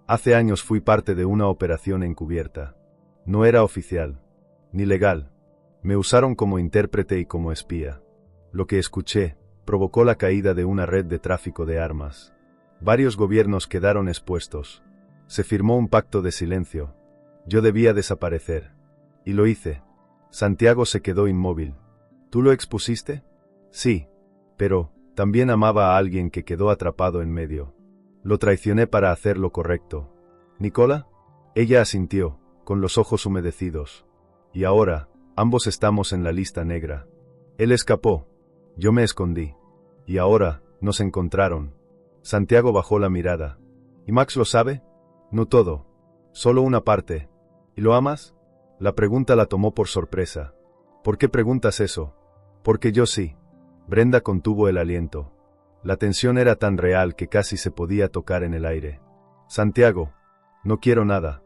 Hace años fui parte de una operación encubierta. No era oficial. Ni legal. Me usaron como intérprete y como espía. Lo que escuché, provocó la caída de una red de tráfico de armas. Varios gobiernos quedaron expuestos. Se firmó un pacto de silencio. Yo debía desaparecer. Y lo hice. Santiago se quedó inmóvil. ¿Tú lo expusiste? Sí. Pero, también amaba a alguien que quedó atrapado en medio. Lo traicioné para hacer lo correcto. ¿Nicola? Ella asintió, con los ojos humedecidos. Y ahora, ambos estamos en la lista negra. Él escapó. Yo me escondí. Y ahora, nos encontraron. Santiago bajó la mirada. ¿Y Max lo sabe? No todo. Solo una parte. ¿Y lo amas? La pregunta la tomó por sorpresa. ¿Por qué preguntas eso? Porque yo sí. Brenda contuvo el aliento. La tensión era tan real que casi se podía tocar en el aire. Santiago, no quiero nada.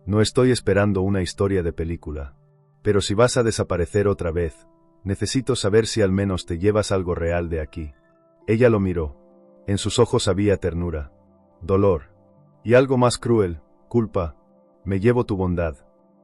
No estoy esperando una historia de película. Pero si vas a desaparecer otra vez, necesito saber si al menos te llevas algo real de aquí. Ella lo miró. En sus ojos había ternura, dolor, y algo más cruel, culpa. Me llevo tu bondad.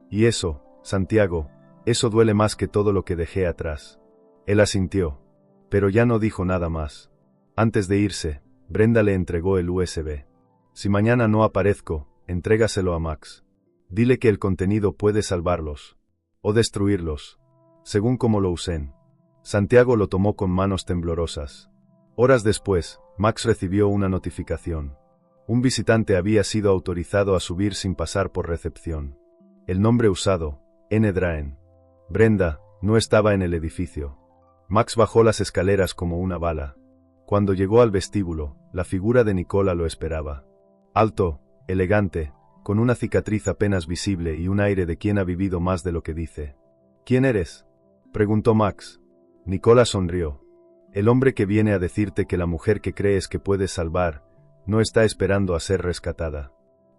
Y eso, Santiago, eso duele más que todo lo que dejé atrás. Él asintió, pero ya no dijo nada más. Antes de irse, Brenda le entregó el USB. Si mañana no aparezco, entrégaselo a Max. Dile que el contenido puede salvarlos. O destruirlos. Según como lo usen. Santiago lo tomó con manos temblorosas. Horas después, Max recibió una notificación. Un visitante había sido autorizado a subir sin pasar por recepción. El nombre usado, N. Draen. Brenda, no estaba en el edificio. Max bajó las escaleras como una bala. Cuando llegó al vestíbulo, la figura de Nicola lo esperaba. Alto, elegante, con una cicatriz apenas visible y un aire de quien ha vivido más de lo que dice. ¿Quién eres?, preguntó Max. Nicola sonrió. El hombre que viene a decirte que la mujer que crees que puedes salvar, no está esperando a ser rescatada.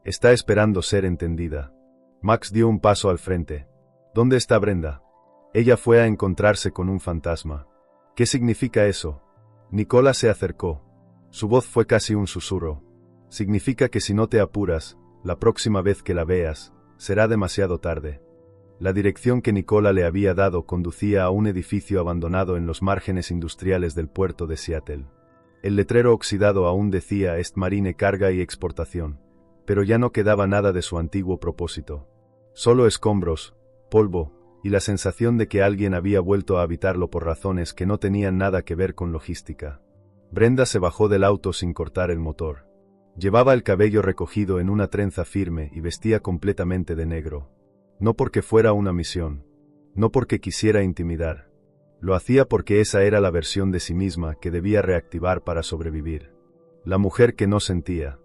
Está esperando ser entendida. Max dio un paso al frente. ¿Dónde está Brenda? Ella fue a encontrarse con un fantasma. ¿Qué significa eso? Nicola se acercó. Su voz fue casi un susurro. Significa que si no te apuras, la próxima vez que la veas, será demasiado tarde. La dirección que Nicola le había dado conducía a un edificio abandonado en los márgenes industriales del puerto de Seattle. El letrero oxidado aún decía Est Marine Carga y Exportación, pero ya no quedaba nada de su antiguo propósito. Solo escombros, polvo, y la sensación de que alguien había vuelto a habitarlo por razones que no tenían nada que ver con logística. Brenda se bajó del auto sin cortar el motor. Llevaba el cabello recogido en una trenza firme y vestía completamente de negro. No porque fuera una misión. No porque quisiera intimidar. Lo hacía porque esa era la versión de sí misma que debía reactivar para sobrevivir. La mujer que no sentía.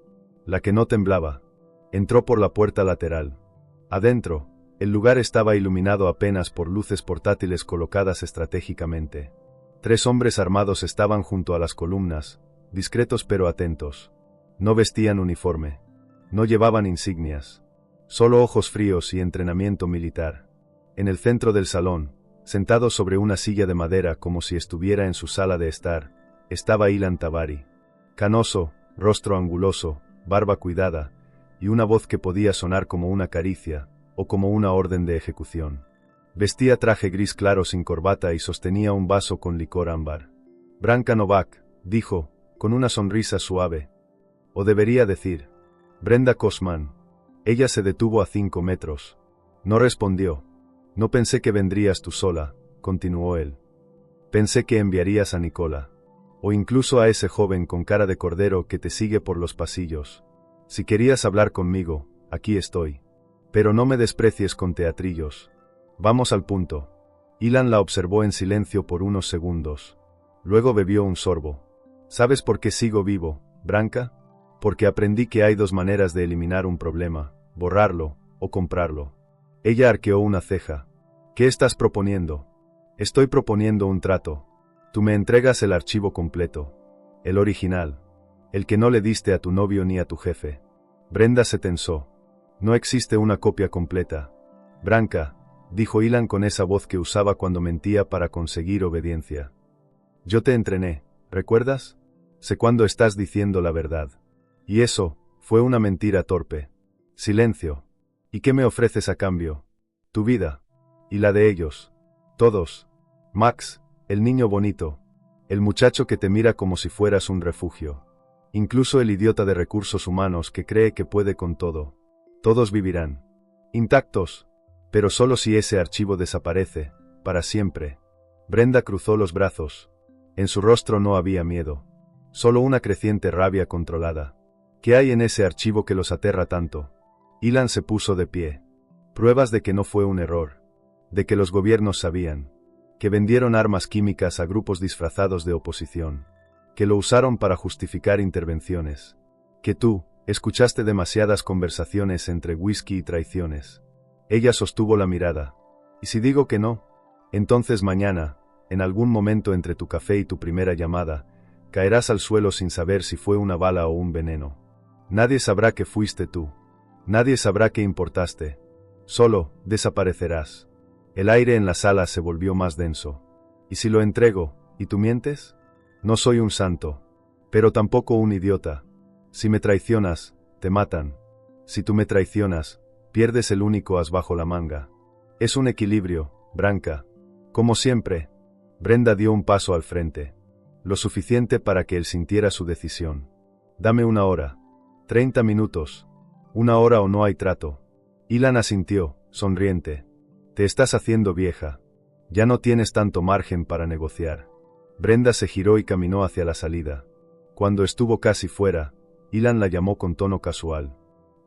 La que no temblaba. Entró por la puerta lateral. Adentro, el lugar estaba iluminado apenas por luces portátiles colocadas estratégicamente. 3 hombres armados estaban junto a las columnas, discretos pero atentos. No vestían uniforme. No llevaban insignias. Solo ojos fríos y entrenamiento militar. En el centro del salón, sentado sobre una silla de madera como si estuviera en su sala de estar, estaba Ilan Tabari. Canoso, rostro anguloso, barba cuidada, y una voz que podía sonar como una caricia, o como una orden de ejecución. Vestía traje gris claro sin corbata y sostenía un vaso con licor ámbar. Branka Novak, dijo, con una sonrisa suave. O debería decir, Brenda Kosman. Ella se detuvo a 5 metros. No respondió. No pensé que vendrías tú sola, continuó él. Pensé que enviarías a Nicola. O incluso a ese joven con cara de cordero que te sigue por los pasillos. Si querías hablar conmigo, aquí estoy. Pero no me desprecies con teatrillos. Vamos al punto. Ilan la observó en silencio por unos segundos. Luego bebió un sorbo. ¿Sabes por qué sigo vivo, Branka? Porque aprendí que hay 2 maneras de eliminar un problema, borrarlo o comprarlo. Ella arqueó una ceja. ¿Qué estás proponiendo? Estoy proponiendo un trato. Tú me entregas el archivo completo. El original. El que no le diste a tu novio ni a tu jefe. Brenda se tensó. No existe una copia completa. Branka, dijo Ilan con esa voz que usaba cuando mentía para conseguir obediencia. Yo te entrené, ¿recuerdas? Sé cuándo estás diciendo la verdad. Y eso, fue una mentira torpe. Silencio. ¿Y qué me ofreces a cambio? Tu vida. Y la de ellos. Todos. Max, el niño bonito. El muchacho que te mira como si fueras un refugio. Incluso el idiota de recursos humanos que cree que puede con todo. Todos vivirán. Intactos. Pero solo si ese archivo desaparece, para siempre. Brenda cruzó los brazos. En su rostro no había miedo. Solo una creciente rabia controlada. ¿Qué hay en ese archivo que los aterra tanto? Ilan se puso de pie. Pruebas de que no fue un error. De que los gobiernos sabían. Que vendieron armas químicas a grupos disfrazados de oposición. Que lo usaron para justificar intervenciones. Que tú, escuchaste demasiadas conversaciones entre whisky y traiciones. Ella sostuvo la mirada. ¿Y si digo que no? Entonces mañana, en algún momento entre tu café y tu primera llamada, caerás al suelo sin saber si fue una bala o un veneno. Nadie sabrá que fuiste tú. Nadie sabrá que importaste. Solo, desaparecerás. El aire en la sala se volvió más denso. ¿Y si lo entrego, y tú mientes? No soy un santo. Pero tampoco un idiota. Si me traicionas, te matan. Si tú me traicionas, pierdes el único as bajo la manga. Es un equilibrio, Branka. Como siempre. Brenda dio un paso al frente. Lo suficiente para que él sintiera su decisión. Dame 1 hora. 30 minutos. 1 hora o no hay trato. Ilan asintió, sonriente. Te estás haciendo vieja. Ya no tienes tanto margen para negociar. Brenda se giró y caminó hacia la salida. Cuando estuvo casi fuera, Ilan la llamó con tono casual.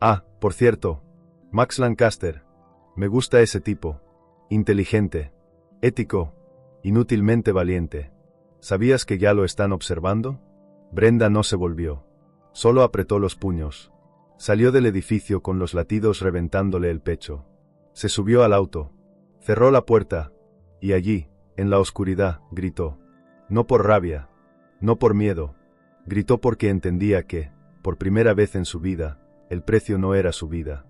Ah, por cierto. Max Lancaster. Me gusta ese tipo. Inteligente. Ético. Inútilmente valiente. ¿Sabías que ya lo están observando? Brenda no se volvió. Solo apretó los puños. Salió del edificio con los latidos reventándole el pecho. Se subió al auto. Cerró la puerta. Y allí, en la oscuridad, gritó. No por rabia. No por miedo. Gritó porque entendía que, por primera vez en su vida, el precio no era su vida.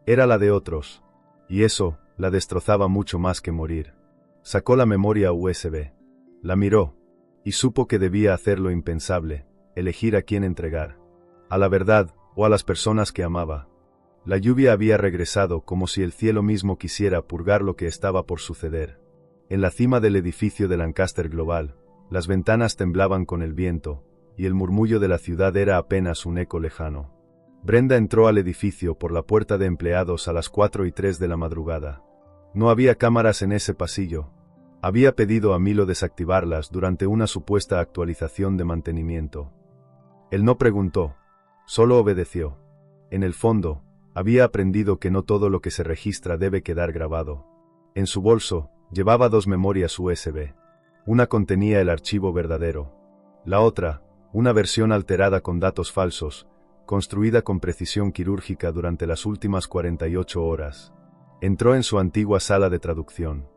Era la de otros. Y eso, la destrozaba mucho más que morir. Sacó la memoria USB. La miró. Y supo que debía hacer lo impensable, elegir a quién entregar. A la verdad, o a las personas que amaba. La lluvia había regresado como si el cielo mismo quisiera purgar lo que estaba por suceder. En la cima del edificio de Lancaster Global, las ventanas temblaban con el viento, y el murmullo de la ciudad era apenas un eco lejano. Brenda entró al edificio por la puerta de empleados a las 4:03 de la madrugada. No había cámaras en ese pasillo. Había pedido a Milo desactivarlas durante una supuesta actualización de mantenimiento. Él no preguntó, solo obedeció. En el fondo, había aprendido que no todo lo que se registra debe quedar grabado. En su bolso, llevaba 2 memorias USB. Una contenía el archivo verdadero. La otra, una versión alterada con datos falsos, construida con precisión quirúrgica durante las últimas 48 horas. Entró en su antigua sala de traducción.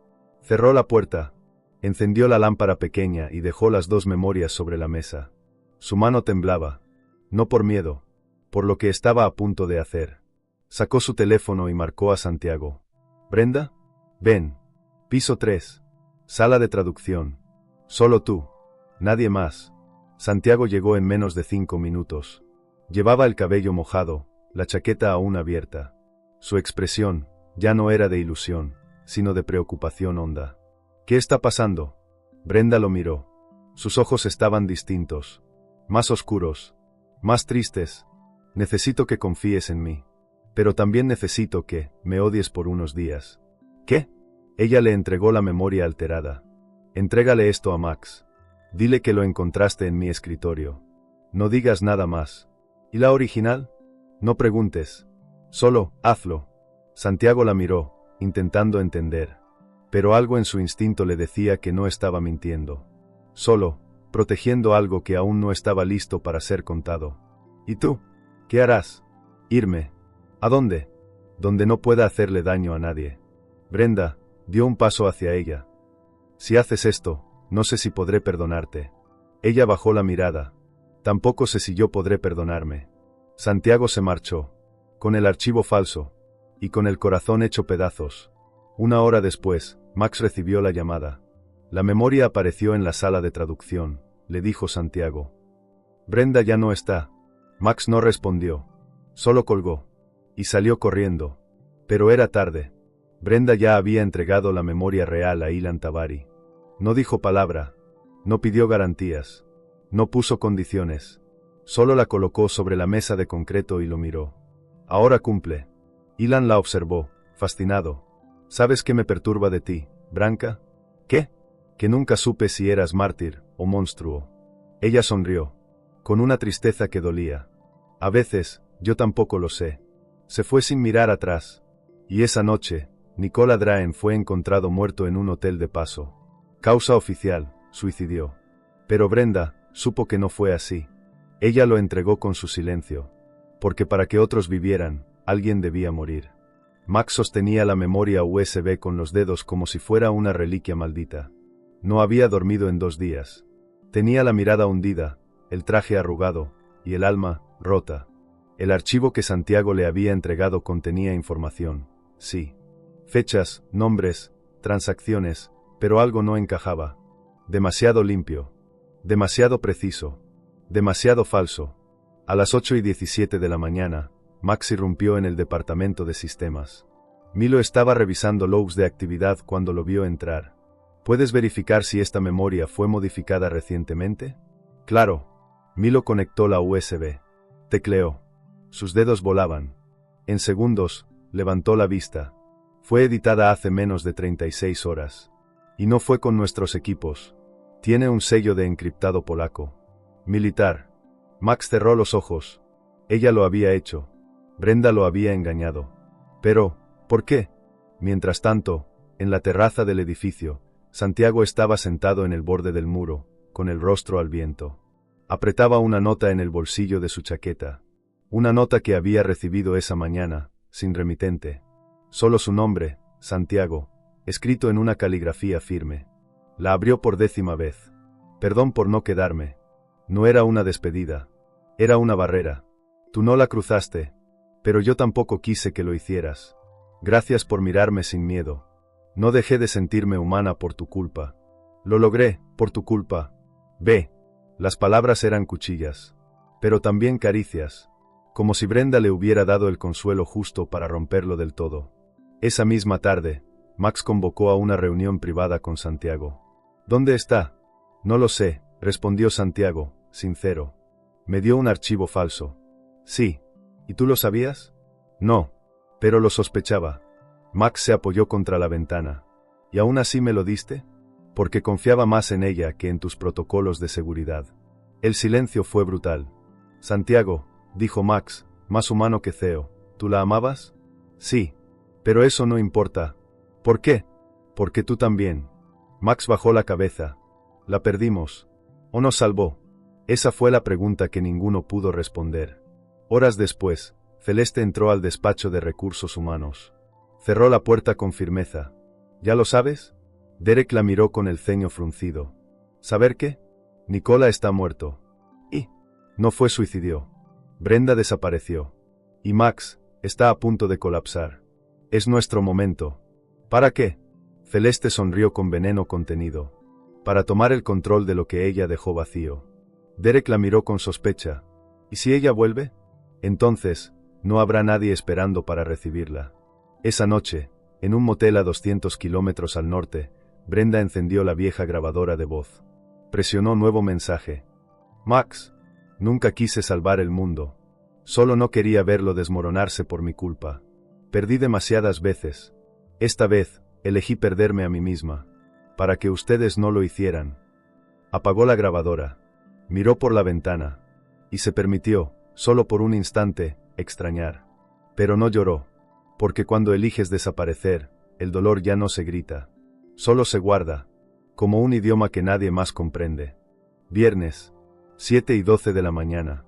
Cerró la puerta, encendió la lámpara pequeña y dejó las 2 memorias sobre la mesa. Su mano temblaba, no por miedo, por lo que estaba a punto de hacer. Sacó su teléfono y marcó a Santiago. «Brenda, ven. Piso 3. Sala de traducción. Solo tú. Nadie más». Santiago llegó en menos de 5 minutos. Llevaba el cabello mojado, la chaqueta aún abierta. Su expresión ya no era de ilusión, sino de preocupación honda. «¿Qué está pasando?» Brenda lo miró. Sus ojos estaban distintos, más oscuros, más tristes. «Necesito que confíes en mí. Pero también necesito que me odies por unos días». «¿Qué?» Ella le entregó la memoria alterada. «Entrégale esto a Max. Dile que lo encontraste en mi escritorio. No digas nada más». «¿Y la original?» «No preguntes. Solo, hazlo». Santiago la miró, intentando entender. Pero algo en su instinto le decía que no estaba mintiendo. Solo, protegiendo algo que aún no estaba listo para ser contado. «¿Y tú? ¿Qué harás?» «Irme». «¿A dónde?» «Donde no pueda hacerle daño a nadie». Brenda dio un paso hacia ella. «Si haces esto, no sé si podré perdonarte». Ella bajó la mirada. «Tampoco sé si yo podré perdonarme». Santiago se marchó, con el archivo falso, y con el corazón hecho pedazos. 1 hora después, Max recibió la llamada. «La memoria apareció en la sala de traducción», le dijo Santiago. «Brenda ya no está». Max no respondió. Solo colgó. Y salió corriendo. Pero era tarde. Brenda ya había entregado la memoria real a Ilan Tabari. No dijo palabra. No pidió garantías. No puso condiciones. Solo la colocó sobre la mesa de concreto y lo miró. «Ahora cumple». Ilan la observó, fascinado. «¿Sabes qué me perturba de ti, Branca?» «¿Qué?» «Que nunca supe si eras mártir o monstruo». Ella sonrió, con una tristeza que dolía. «A veces, yo tampoco lo sé». Se fue sin mirar atrás. Y esa noche, Nicola Draen fue encontrado muerto en un hotel de paso. Causa oficial, suicidio. Pero Brenda supo que no fue así. Ella lo entregó con su silencio. Porque para que otros vivieran, alguien debía morir. Max sostenía la memoria USB con los dedos como si fuera una reliquia maldita. No había dormido en 2 días. Tenía la mirada hundida, el traje arrugado, y el alma rota. El archivo que Santiago le había entregado contenía información, sí. Fechas, nombres, transacciones, pero algo no encajaba. Demasiado limpio. Demasiado preciso. Demasiado falso. A las 8:17 de la mañana, Max irrumpió en el departamento de sistemas. Milo estaba revisando logs de actividad cuando lo vio entrar. ¿Puedes verificar si esta memoria fue modificada recientemente? Claro. Milo conectó la USB. Tecleó. Sus dedos volaban. En segundos, levantó la vista. Fue editada hace menos de 36 horas. Y no fue con nuestros equipos. Tiene un sello de encriptado polaco. Militar. Max cerró los ojos. Ella lo había hecho. Brenda lo había engañado. Pero, ¿por qué? Mientras tanto, en la terraza del edificio, Santiago estaba sentado en el borde del muro, con el rostro al viento. Apretaba una nota en el bolsillo de su chaqueta. Una nota que había recibido esa mañana, sin remitente. Solo su nombre, Santiago, escrito en una caligrafía firme. La abrió por 10ª vez. Perdón por no quedarme. No era una despedida. Era una barrera. Tú no la cruzaste. Pero yo tampoco quise que lo hicieras. Gracias por mirarme sin miedo. No dejé de sentirme humana por tu culpa. Lo logré, por tu culpa. Ve. Las palabras eran cuchillas. Pero también caricias. Como si Brenda le hubiera dado el consuelo justo para romperlo del todo. Esa misma tarde, Max convocó a una reunión privada con Santiago. ¿Dónde está? No lo sé, respondió Santiago, sincero. Me dio un archivo falso. Sí. ¿Y tú lo sabías? No, pero lo sospechaba. Max se apoyó contra la ventana. ¿Y aún así me lo diste? Porque confiaba más en ella que en tus protocolos de seguridad. El silencio fue brutal. Santiago, dijo Max, más humano que Theo, ¿tú la amabas? Sí. Pero eso no importa. ¿Por qué? Porque tú también. Max bajó la cabeza. La perdimos. ¿O nos salvó? Esa fue la pregunta que ninguno pudo responder. Horas después, Celeste entró al despacho de recursos humanos. Cerró la puerta con firmeza. ¿Ya lo sabes? Derek la miró con el ceño fruncido. ¿Saber qué? Nicola está muerto. ¿Y? No fue suicidio. Brenda desapareció. Y Max está a punto de colapsar. Es nuestro momento. ¿Para qué? Celeste sonrió con veneno contenido. Para tomar el control de lo que ella dejó vacío. Derek la miró con sospecha. ¿Y si ella vuelve? Entonces, no habrá nadie esperando para recibirla. Esa noche, en un motel a 200 kilómetros al norte, Brenda encendió la vieja grabadora de voz. Presionó nuevo mensaje. Max, nunca quise salvar el mundo. Solo no quería verlo desmoronarse por mi culpa. Perdí demasiadas veces. Esta vez, elegí perderme a mí misma. Para que ustedes no lo hicieran. Apagó la grabadora. Miró por la ventana. Y se permitió, solo por un instante, extrañar. Pero no lloró. Porque cuando eliges desaparecer, el dolor ya no se grita. Solo se guarda. Como un idioma que nadie más comprende. Viernes, 7:12 de la mañana.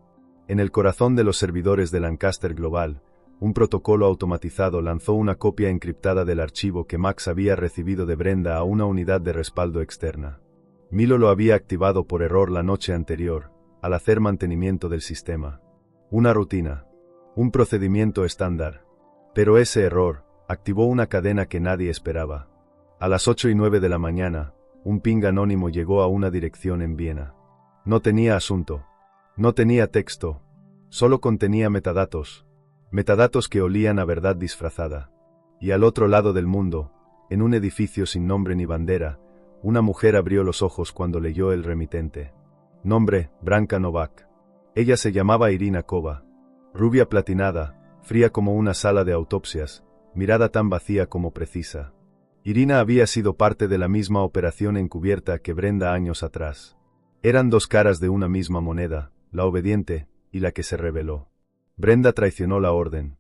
En el corazón de los servidores de Lancaster Global, un protocolo automatizado lanzó una copia encriptada del archivo que Max había recibido de Brenda a una unidad de respaldo externa. Milo lo había activado por error la noche anterior, al hacer mantenimiento del sistema. Una rutina. Un procedimiento estándar. Pero ese error activó una cadena que nadie esperaba. A las 8:09 de la mañana, un ping anónimo llegó a una dirección en Viena. No tenía asunto. No tenía texto. Solo contenía metadatos. Metadatos que olían a verdad disfrazada. Y al otro lado del mundo, en un edificio sin nombre ni bandera, una mujer abrió los ojos cuando leyó el remitente. Nombre, Branka Novak. Ella se llamaba Irina Kova. Rubia platinada, fría como una sala de autopsias, mirada tan vacía como precisa. Irina había sido parte de la misma operación encubierta que Brenda años atrás. Eran dos caras de una misma moneda, la obediente y la que se rebeló. Brenda traicionó la orden.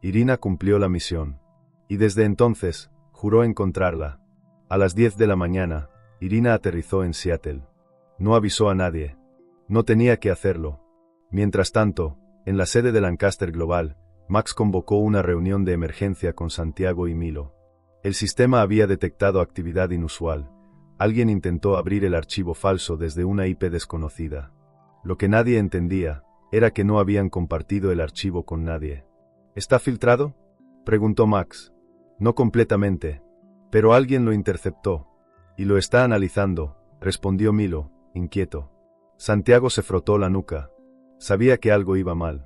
Irina cumplió la misión. Y desde entonces, juró encontrarla. A las 10 de la mañana, Irina aterrizó en Seattle. No avisó a nadie. No tenía que hacerlo. Mientras tanto, en la sede de Lancaster Global, Max convocó una reunión de emergencia con Santiago y Milo. El sistema había detectado actividad inusual. Alguien intentó abrir el archivo falso desde una IP desconocida. Lo que nadie entendía era que no habían compartido el archivo con nadie. ¿Está filtrado?, preguntó Max. No completamente. Pero alguien lo interceptó. Y lo está analizando, respondió Milo, inquieto. Santiago se frotó la nuca. Sabía que algo iba mal.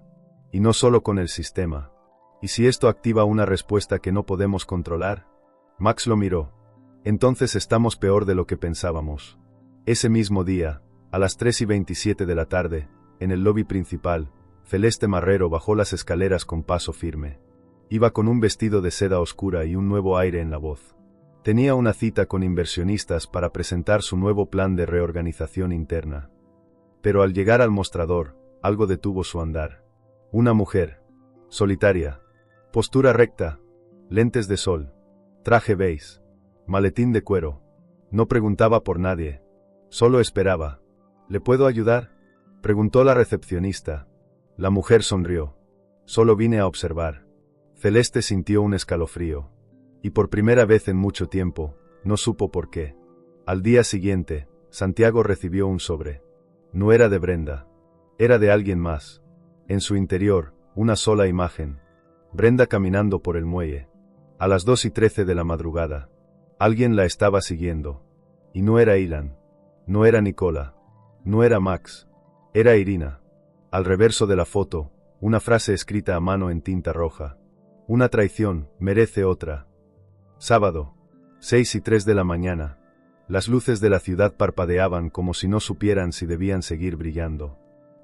Y no solo con el sistema. ¿Y si esto activa una respuesta que no podemos controlar? Max lo miró. Entonces estamos peor de lo que pensábamos. Ese mismo día, a las 3:27 de la tarde, en el lobby principal, Celeste Marrero bajó las escaleras con paso firme. Iba con un vestido de seda oscura y un nuevo aire en la voz. Tenía una cita con inversionistas para presentar su nuevo plan de reorganización interna. Pero al llegar al mostrador, algo detuvo su andar. Una mujer. Solitaria. Postura recta. Lentes de sol. Traje beige. Maletín de cuero. No preguntaba por nadie. Solo esperaba. ¿Le puedo ayudar?, preguntó la recepcionista. La mujer sonrió. Solo vine a observar. Celeste sintió un escalofrío. Y por primera vez en mucho tiempo, no supo por qué. Al día siguiente, Santiago recibió un sobre. No era de Brenda. Era de alguien más. En su interior, una sola imagen. Brenda caminando por el muelle. A las 2:13 de la madrugada. Alguien la estaba siguiendo. Y no era Ilan. No era Nicola. No era Max. Era Irina. Al reverso de la foto, una frase escrita a mano en tinta roja. Una traición merece otra. Sábado, 6:03 de la mañana. Las luces de la ciudad parpadeaban como si no supieran si debían seguir brillando.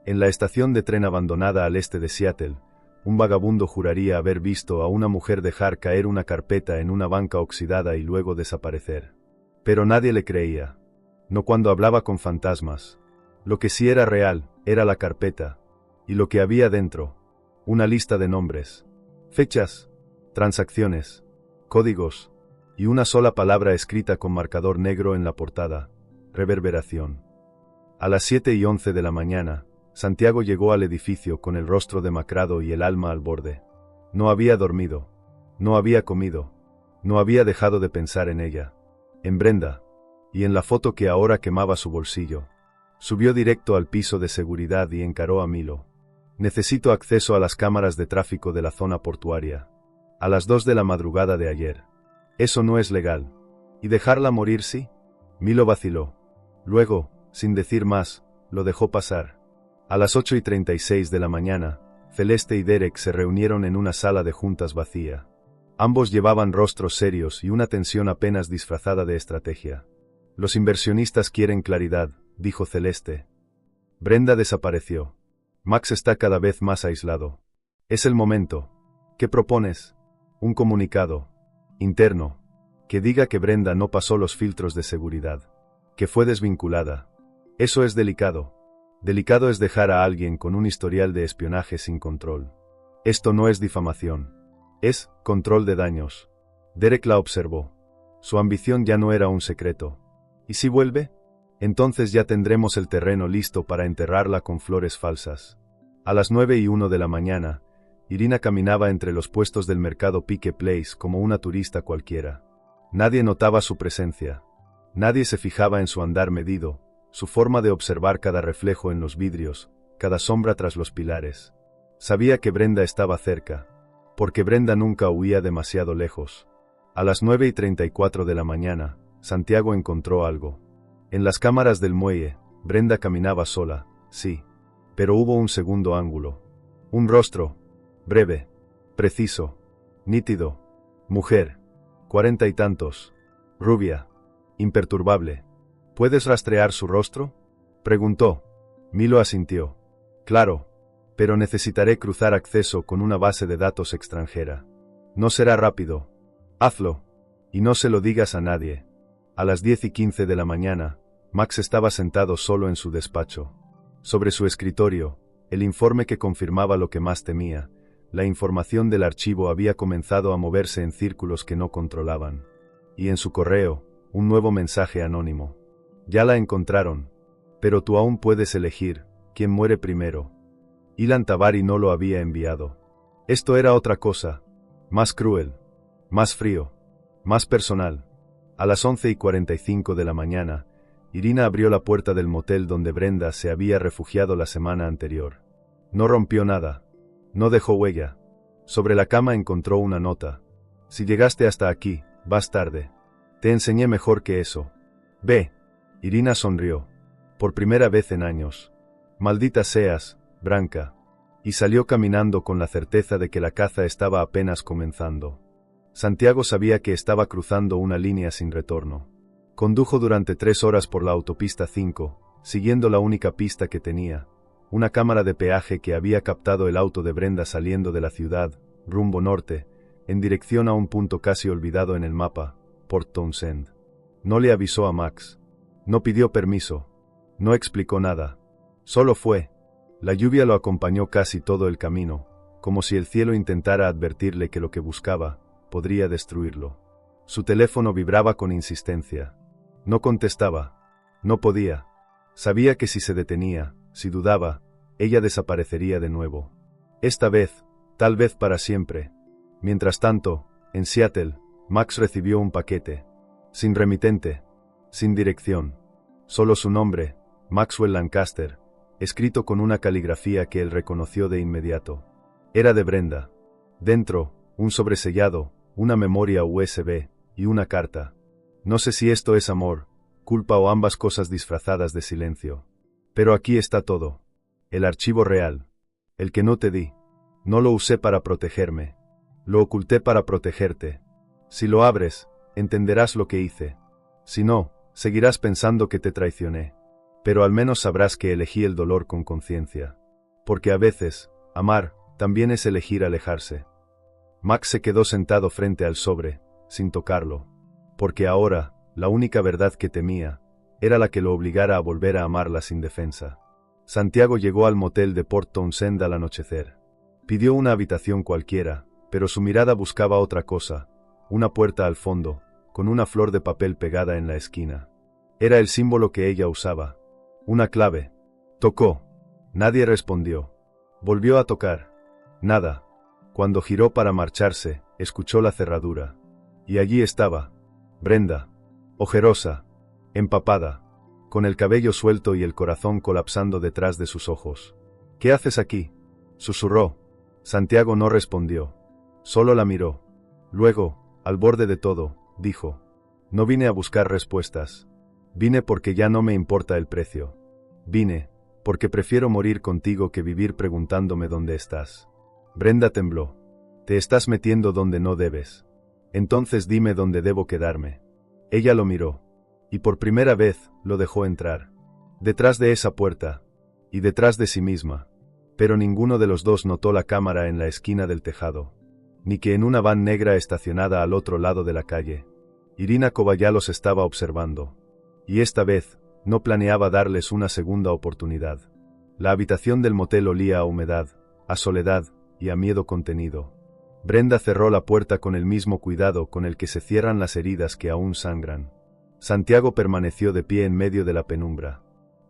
En la estación de tren abandonada al este de Seattle, Un vagabundo juraría haber visto a una mujer dejar caer una carpeta en una banca oxidada y luego desaparecer. Pero nadie le creía. No cuando hablaba con fantasmas. Lo que sí era real, era la carpeta. Y lo que había dentro. Una lista de nombres. Fechas. Transacciones. Códigos. Y una sola palabra escrita con marcador negro en la portada. Reverberación. A las 7:11 de la mañana, Santiago llegó al edificio con el rostro demacrado y el alma al borde. No había dormido. No había comido. No había dejado de pensar en ella. En Brenda. Y en la foto que ahora quemaba su bolsillo. Subió directo al piso de seguridad y encaró a Milo. Necesito acceso a las cámaras de tráfico de la zona portuaria. A las 2 de la madrugada de ayer. Eso no es legal. ¿Y dejarla morir sí? Milo vaciló. Luego, sin decir más, lo dejó pasar. A las 8:36 de la mañana, Celeste y Derek se reunieron en una sala de juntas vacía. Ambos llevaban rostros serios y una tensión apenas disfrazada de estrategia. Los inversionistas quieren claridad, dijo Celeste. Brenda desapareció. Max está cada vez más aislado. Es el momento. ¿Qué propones? Un comunicado. Interno. Que diga que Brenda no pasó los filtros de seguridad. Que fue desvinculada. Eso es delicado. Delicado es dejar a alguien con un historial de espionaje sin control. Esto no es difamación. Es control de daños. Derek la observó. Su ambición ya no era un secreto. ¿Y si vuelve? Entonces ya tendremos el terreno listo para enterrarla con flores falsas. A las 9:01 de la mañana, Irina caminaba entre los puestos del mercado Pike Place como una turista cualquiera. Nadie notaba su presencia. Nadie se fijaba en su andar medido, su forma de observar cada reflejo en los vidrios, cada sombra tras los pilares. Sabía que Brenda estaba cerca, porque Brenda nunca huía demasiado lejos. A las 9:34 de la mañana, Santiago encontró algo. En las cámaras del muelle, Brenda caminaba sola, sí. Pero hubo un segundo ángulo. Un rostro. Breve. Preciso. Nítido. Mujer. 40 y tantos. Rubia. Imperturbable. ¿Puedes rastrear su rostro? Preguntó. Milo asintió. Claro. Pero necesitaré cruzar acceso con una base de datos extranjera. No será rápido. Hazlo. Y no se lo digas a nadie. A las 10:15 de la mañana, Max estaba sentado solo en su despacho. Sobre su escritorio, el informe que confirmaba lo que más temía. La información del archivo había comenzado a moverse en círculos que no controlaban. Y en su correo, un nuevo mensaje anónimo. Ya la encontraron. Pero tú aún puedes elegir quién muere primero. Ilan Tabari no lo había enviado. Esto era otra cosa. Más cruel. Más frío. Más personal. A las 11:45 de la mañana, Irina abrió la puerta del motel donde Brenda se había refugiado la semana anterior. No rompió nada. No dejó huella. Sobre la cama encontró una nota. Si llegaste hasta aquí, vas tarde. Te enseñé mejor que eso. Ve. Irina sonrió. Por primera vez en años. Maldita seas, Branca. Y salió caminando con la certeza de que la caza estaba apenas comenzando. Santiago sabía que estaba cruzando una línea sin retorno. Condujo durante 3 horas por la autopista 5, siguiendo la única pista que tenía, una cámara de peaje que había captado el auto de Brenda saliendo de la ciudad, rumbo norte, en dirección a un punto casi olvidado en el mapa, Port Townsend. No le avisó a Max. No pidió permiso. No explicó nada. Solo fue. La lluvia lo acompañó casi todo el camino, como si el cielo intentara advertirle que lo que buscaba podría destruirlo. Su teléfono vibraba con insistencia. No contestaba. No podía. Sabía que si se detenía, si dudaba, ella desaparecería de nuevo. Esta vez, tal vez para siempre. Mientras tanto, en Seattle, Max recibió un paquete. Sin remitente. Sin dirección. Solo su nombre, Maxwell Lancaster, escrito con una caligrafía que él reconoció de inmediato. Era de Brenda. Dentro, un sobresellado, una memoria USB, y una carta. No sé si esto es amor, culpa o ambas cosas disfrazadas de silencio. Pero aquí está todo. El archivo real. El que no te di. No lo usé para protegerme. Lo oculté para protegerte. Si lo abres, entenderás lo que hice. Si no, seguirás pensando que te traicioné. Pero al menos sabrás que elegí el dolor con conciencia. Porque a veces, amar, también es elegir alejarse. Max se quedó sentado frente al sobre, sin tocarlo. Porque ahora, la única verdad que temía, era la que lo obligara a volver a amarla sin defensa. Santiago llegó al motel de Port Townsend al anochecer. Pidió una habitación cualquiera, pero su mirada buscaba otra cosa, una puerta al fondo, con una flor de papel pegada en la esquina. Era el símbolo que ella usaba. Una clave. Tocó. Nadie respondió. Volvió a tocar. Nada. Cuando giró para marcharse, escuchó la cerradura. Y allí estaba. Brenda. Ojerosa. Empapada. Con el cabello suelto y el corazón colapsando detrás de sus ojos. ¿Qué haces aquí?, susurró. Santiago no respondió. Solo la miró. Luego, al borde de todo, dijo: no vine a buscar respuestas. Vine porque ya no me importa el precio. Vine, porque prefiero morir contigo que vivir preguntándome dónde estás. Brenda tembló. Te estás metiendo donde no debes. Entonces dime dónde debo quedarme. Ella lo miró. Y por primera vez, lo dejó entrar. Detrás de esa puerta. Y detrás de sí misma. Pero ninguno de los dos notó la cámara en la esquina del tejado. Ni que en una van negra estacionada al otro lado de la calle. Irina Cobayá los estaba observando. Y esta vez, no planeaba darles una segunda oportunidad. La habitación del motel olía a humedad, a soledad y a miedo contenido. Brenda cerró la puerta con el mismo cuidado con el que se cierran las heridas que aún sangran. Santiago permaneció de pie en medio de la penumbra.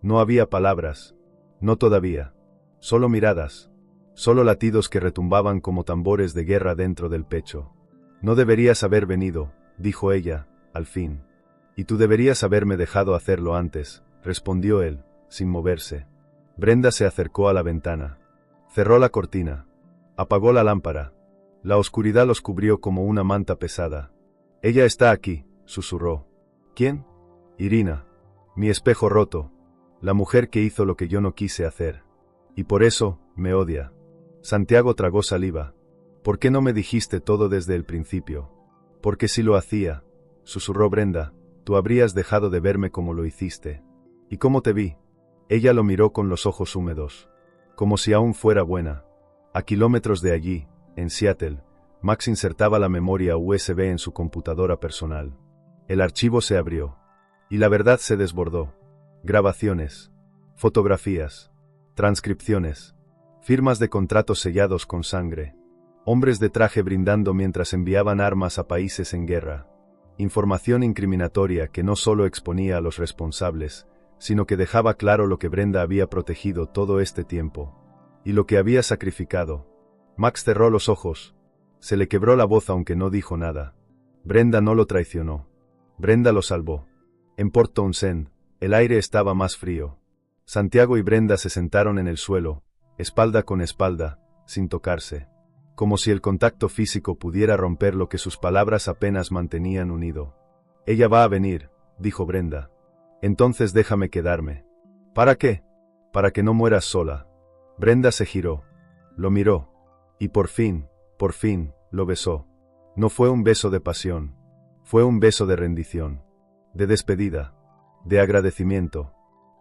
No había palabras. No todavía. Solo miradas. Solo latidos que retumbaban como tambores de guerra dentro del pecho. No deberías haber venido, dijo ella, al fin. Y tú deberías haberme dejado hacerlo antes, respondió él, sin moverse. Brenda se acercó a la ventana. Cerró la cortina. Apagó la lámpara. La oscuridad los cubrió como una manta pesada. Ella está aquí, susurró. ¿Quién? Irina. Mi espejo roto. La mujer que hizo lo que yo no quise hacer. Y por eso, me odia. Santiago tragó saliva. ¿Por qué no me dijiste todo desde el principio? Porque si lo hacía, susurró Brenda, tú habrías dejado de verme como lo hiciste. ¿Y cómo te vi? Ella lo miró con los ojos húmedos. Como si aún fuera buena. A kilómetros de allí, en Seattle, Max insertaba la memoria USB en su computadora personal. El archivo se abrió. Y la verdad se desbordó. Grabaciones. Fotografías. Transcripciones. Firmas de contratos sellados con sangre. Hombres de traje brindando mientras enviaban armas a países en guerra. Información incriminatoria que no solo exponía a los responsables, sino que dejaba claro lo que Brenda había protegido todo este tiempo. Y lo que había sacrificado. Max cerró los ojos. Se le quebró la voz aunque no dijo nada. Brenda no lo traicionó. Brenda lo salvó. En Port Townsend, el aire estaba más frío. Santiago y Brenda se sentaron en el suelo, espalda con espalda, sin tocarse. Como si el contacto físico pudiera romper lo que sus palabras apenas mantenían unido. Ella va a venir, dijo Brenda. Entonces déjame quedarme. ¿Para qué? Para que no mueras sola. Brenda se giró. Lo miró. Y por fin, lo besó. No fue un beso de pasión. Fue un beso de rendición. De despedida. De agradecimiento.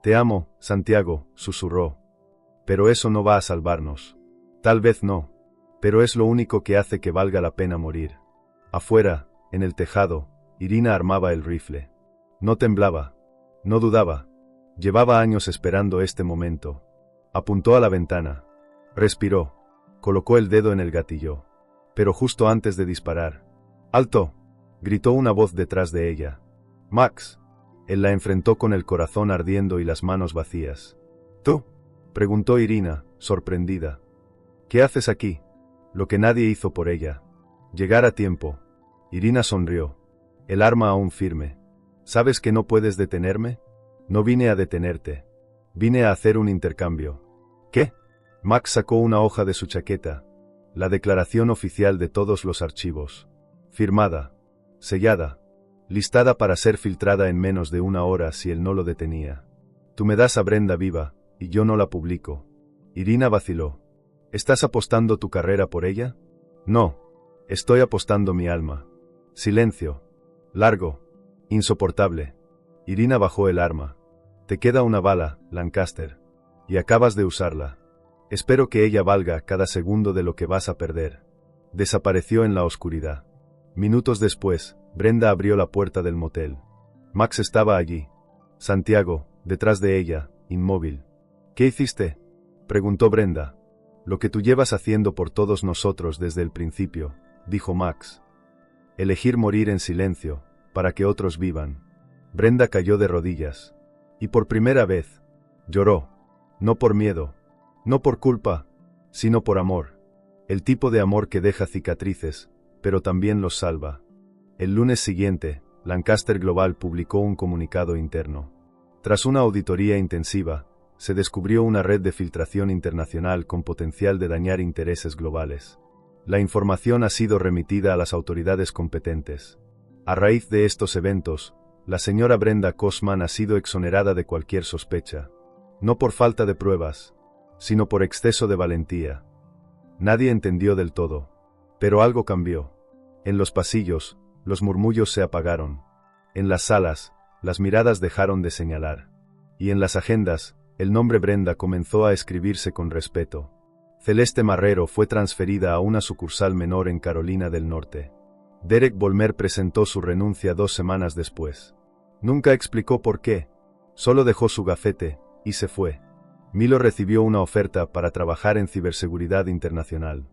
Te amo, Santiago, susurró. Pero eso no va a salvarnos. Tal vez no. Pero es lo único que hace que valga la pena morir. Afuera, en el tejado, Irina armaba el rifle. No temblaba. No dudaba. Llevaba años esperando este momento. Apuntó a la ventana. Respiró. Colocó el dedo en el gatillo. Pero justo antes de disparar. ¡Alto!, gritó una voz detrás de ella. Max. Él la enfrentó con el corazón ardiendo y las manos vacías. ¿Tú?, preguntó Irina, sorprendida. ¿Qué haces aquí? Lo que nadie hizo por ella. Llegar a tiempo. Irina sonrió. El arma aún firme. ¿Sabes que no puedes detenerme? No vine a detenerte. Vine a hacer un intercambio. ¿Qué? Max sacó una hoja de su chaqueta. La declaración oficial de todos los archivos. Firmada. Sellada. Listada para ser filtrada en menos de una hora si él no lo detenía. Tú me das a Brenda viva, y yo no la publico. Irina vaciló. ¿Estás apostando tu carrera por ella? No. Estoy apostando mi alma. Silencio. Largo. Insoportable. Irina bajó el arma. Te queda una bala, Lancaster. Y acabas de usarla. Espero que ella valga cada segundo de lo que vas a perder. Desapareció en la oscuridad. Minutos después, Brenda abrió la puerta del motel. Max estaba allí. Santiago, detrás de ella, inmóvil. ¿Qué hiciste?, preguntó Brenda. Lo que tú llevas haciendo por todos nosotros desde el principio, dijo Max. Elegir morir en silencio, para que otros vivan. Brenda cayó de rodillas. Y por primera vez, lloró. No por miedo, no por culpa, sino por amor. El tipo de amor que deja cicatrices, pero también los salva. El lunes siguiente, Lancaster Global publicó un comunicado interno. Tras una auditoría intensiva, se descubrió una red de filtración internacional con potencial de dañar intereses globales. La información ha sido remitida a las autoridades competentes. A raíz de estos eventos, la señora Brenda Cosman ha sido exonerada de cualquier sospecha. No por falta de pruebas, sino por exceso de valentía. Nadie entendió del todo. Pero algo cambió. En los pasillos, los murmullos se apagaron. En las salas, las miradas dejaron de señalar. Y en las agendas, el nombre Brenda comenzó a escribirse con respeto. Celeste Marrero fue transferida a una sucursal menor en Carolina del Norte. Derek Volmer presentó su renuncia 2 semanas después. Nunca explicó por qué. Solo dejó su gafete, y se fue. Milo recibió una oferta para trabajar en ciberseguridad internacional.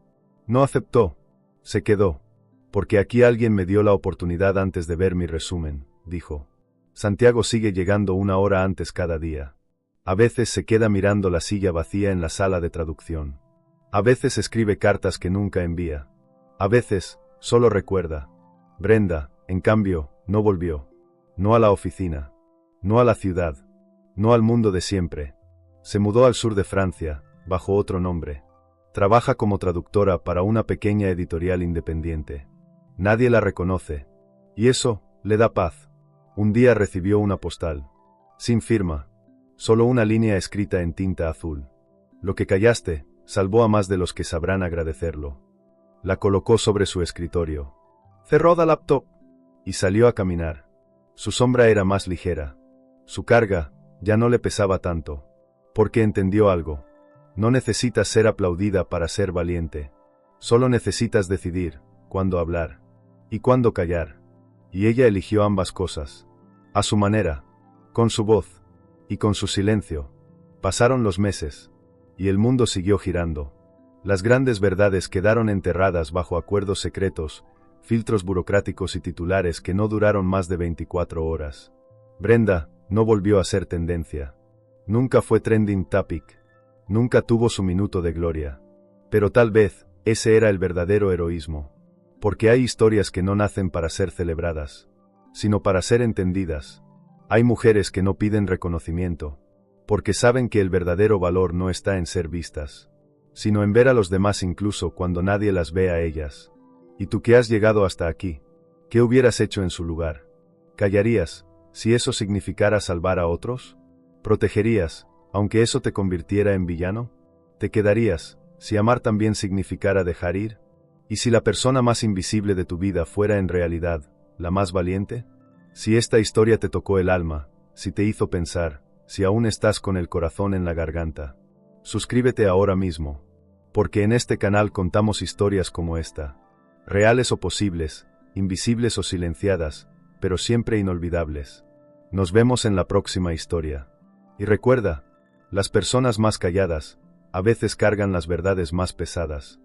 No aceptó. Se quedó. Porque aquí alguien me dio la oportunidad antes de ver mi resumen, dijo. Santiago sigue llegando 1 hora antes cada día. A veces se queda mirando la silla vacía en la sala de traducción. A veces escribe cartas que nunca envía. A veces, solo recuerda. Brenda, en cambio, no volvió. No a la oficina. No a la ciudad. No al mundo de siempre. Se mudó al sur de Francia, bajo otro nombre. Trabaja como traductora para una pequeña editorial independiente. Nadie la reconoce. Y eso, le da paz. Un día recibió una postal. Sin firma. Solo una línea escrita en tinta azul. Lo que callaste, salvó a más de los que sabrán agradecerlo. La colocó sobre su escritorio. Cerró la laptop. Y salió a caminar. Su sombra era más ligera. Su carga, ya no le pesaba tanto. Porque entendió algo. No necesitas ser aplaudida para ser valiente. Solo necesitas decidir cuándo hablar y cuándo callar. Y ella eligió ambas cosas. A su manera. Con su voz. Y con su silencio. Pasaron los meses. Y el mundo siguió girando. Las grandes verdades quedaron enterradas bajo acuerdos secretos, filtros burocráticos y titulares que no duraron más de 24 horas. Brenda no volvió a ser tendencia. Nunca fue trending topic. Nunca tuvo su minuto de gloria. Pero tal vez, ese era el verdadero heroísmo. Porque hay historias que no nacen para ser celebradas, sino para ser entendidas. Hay mujeres que no piden reconocimiento, porque saben que el verdadero valor no está en ser vistas, sino en ver a los demás incluso cuando nadie las ve a ellas. Y tú que has llegado hasta aquí, ¿qué hubieras hecho en su lugar? ¿Callarías, si eso significara salvar a otros? ¿Protegerías, aunque eso te convirtiera en villano? ¿Te quedarías, si amar también significara dejar ir? ¿Y si la persona más invisible de tu vida fuera en realidad la más valiente? Si esta historia te tocó el alma, si te hizo pensar, si aún estás con el corazón en la garganta, suscríbete ahora mismo, porque en este canal contamos historias como esta, reales o posibles, invisibles o silenciadas, pero siempre inolvidables. Nos vemos en la próxima historia. Y recuerda, las personas más calladas, a veces cargan las verdades más pesadas.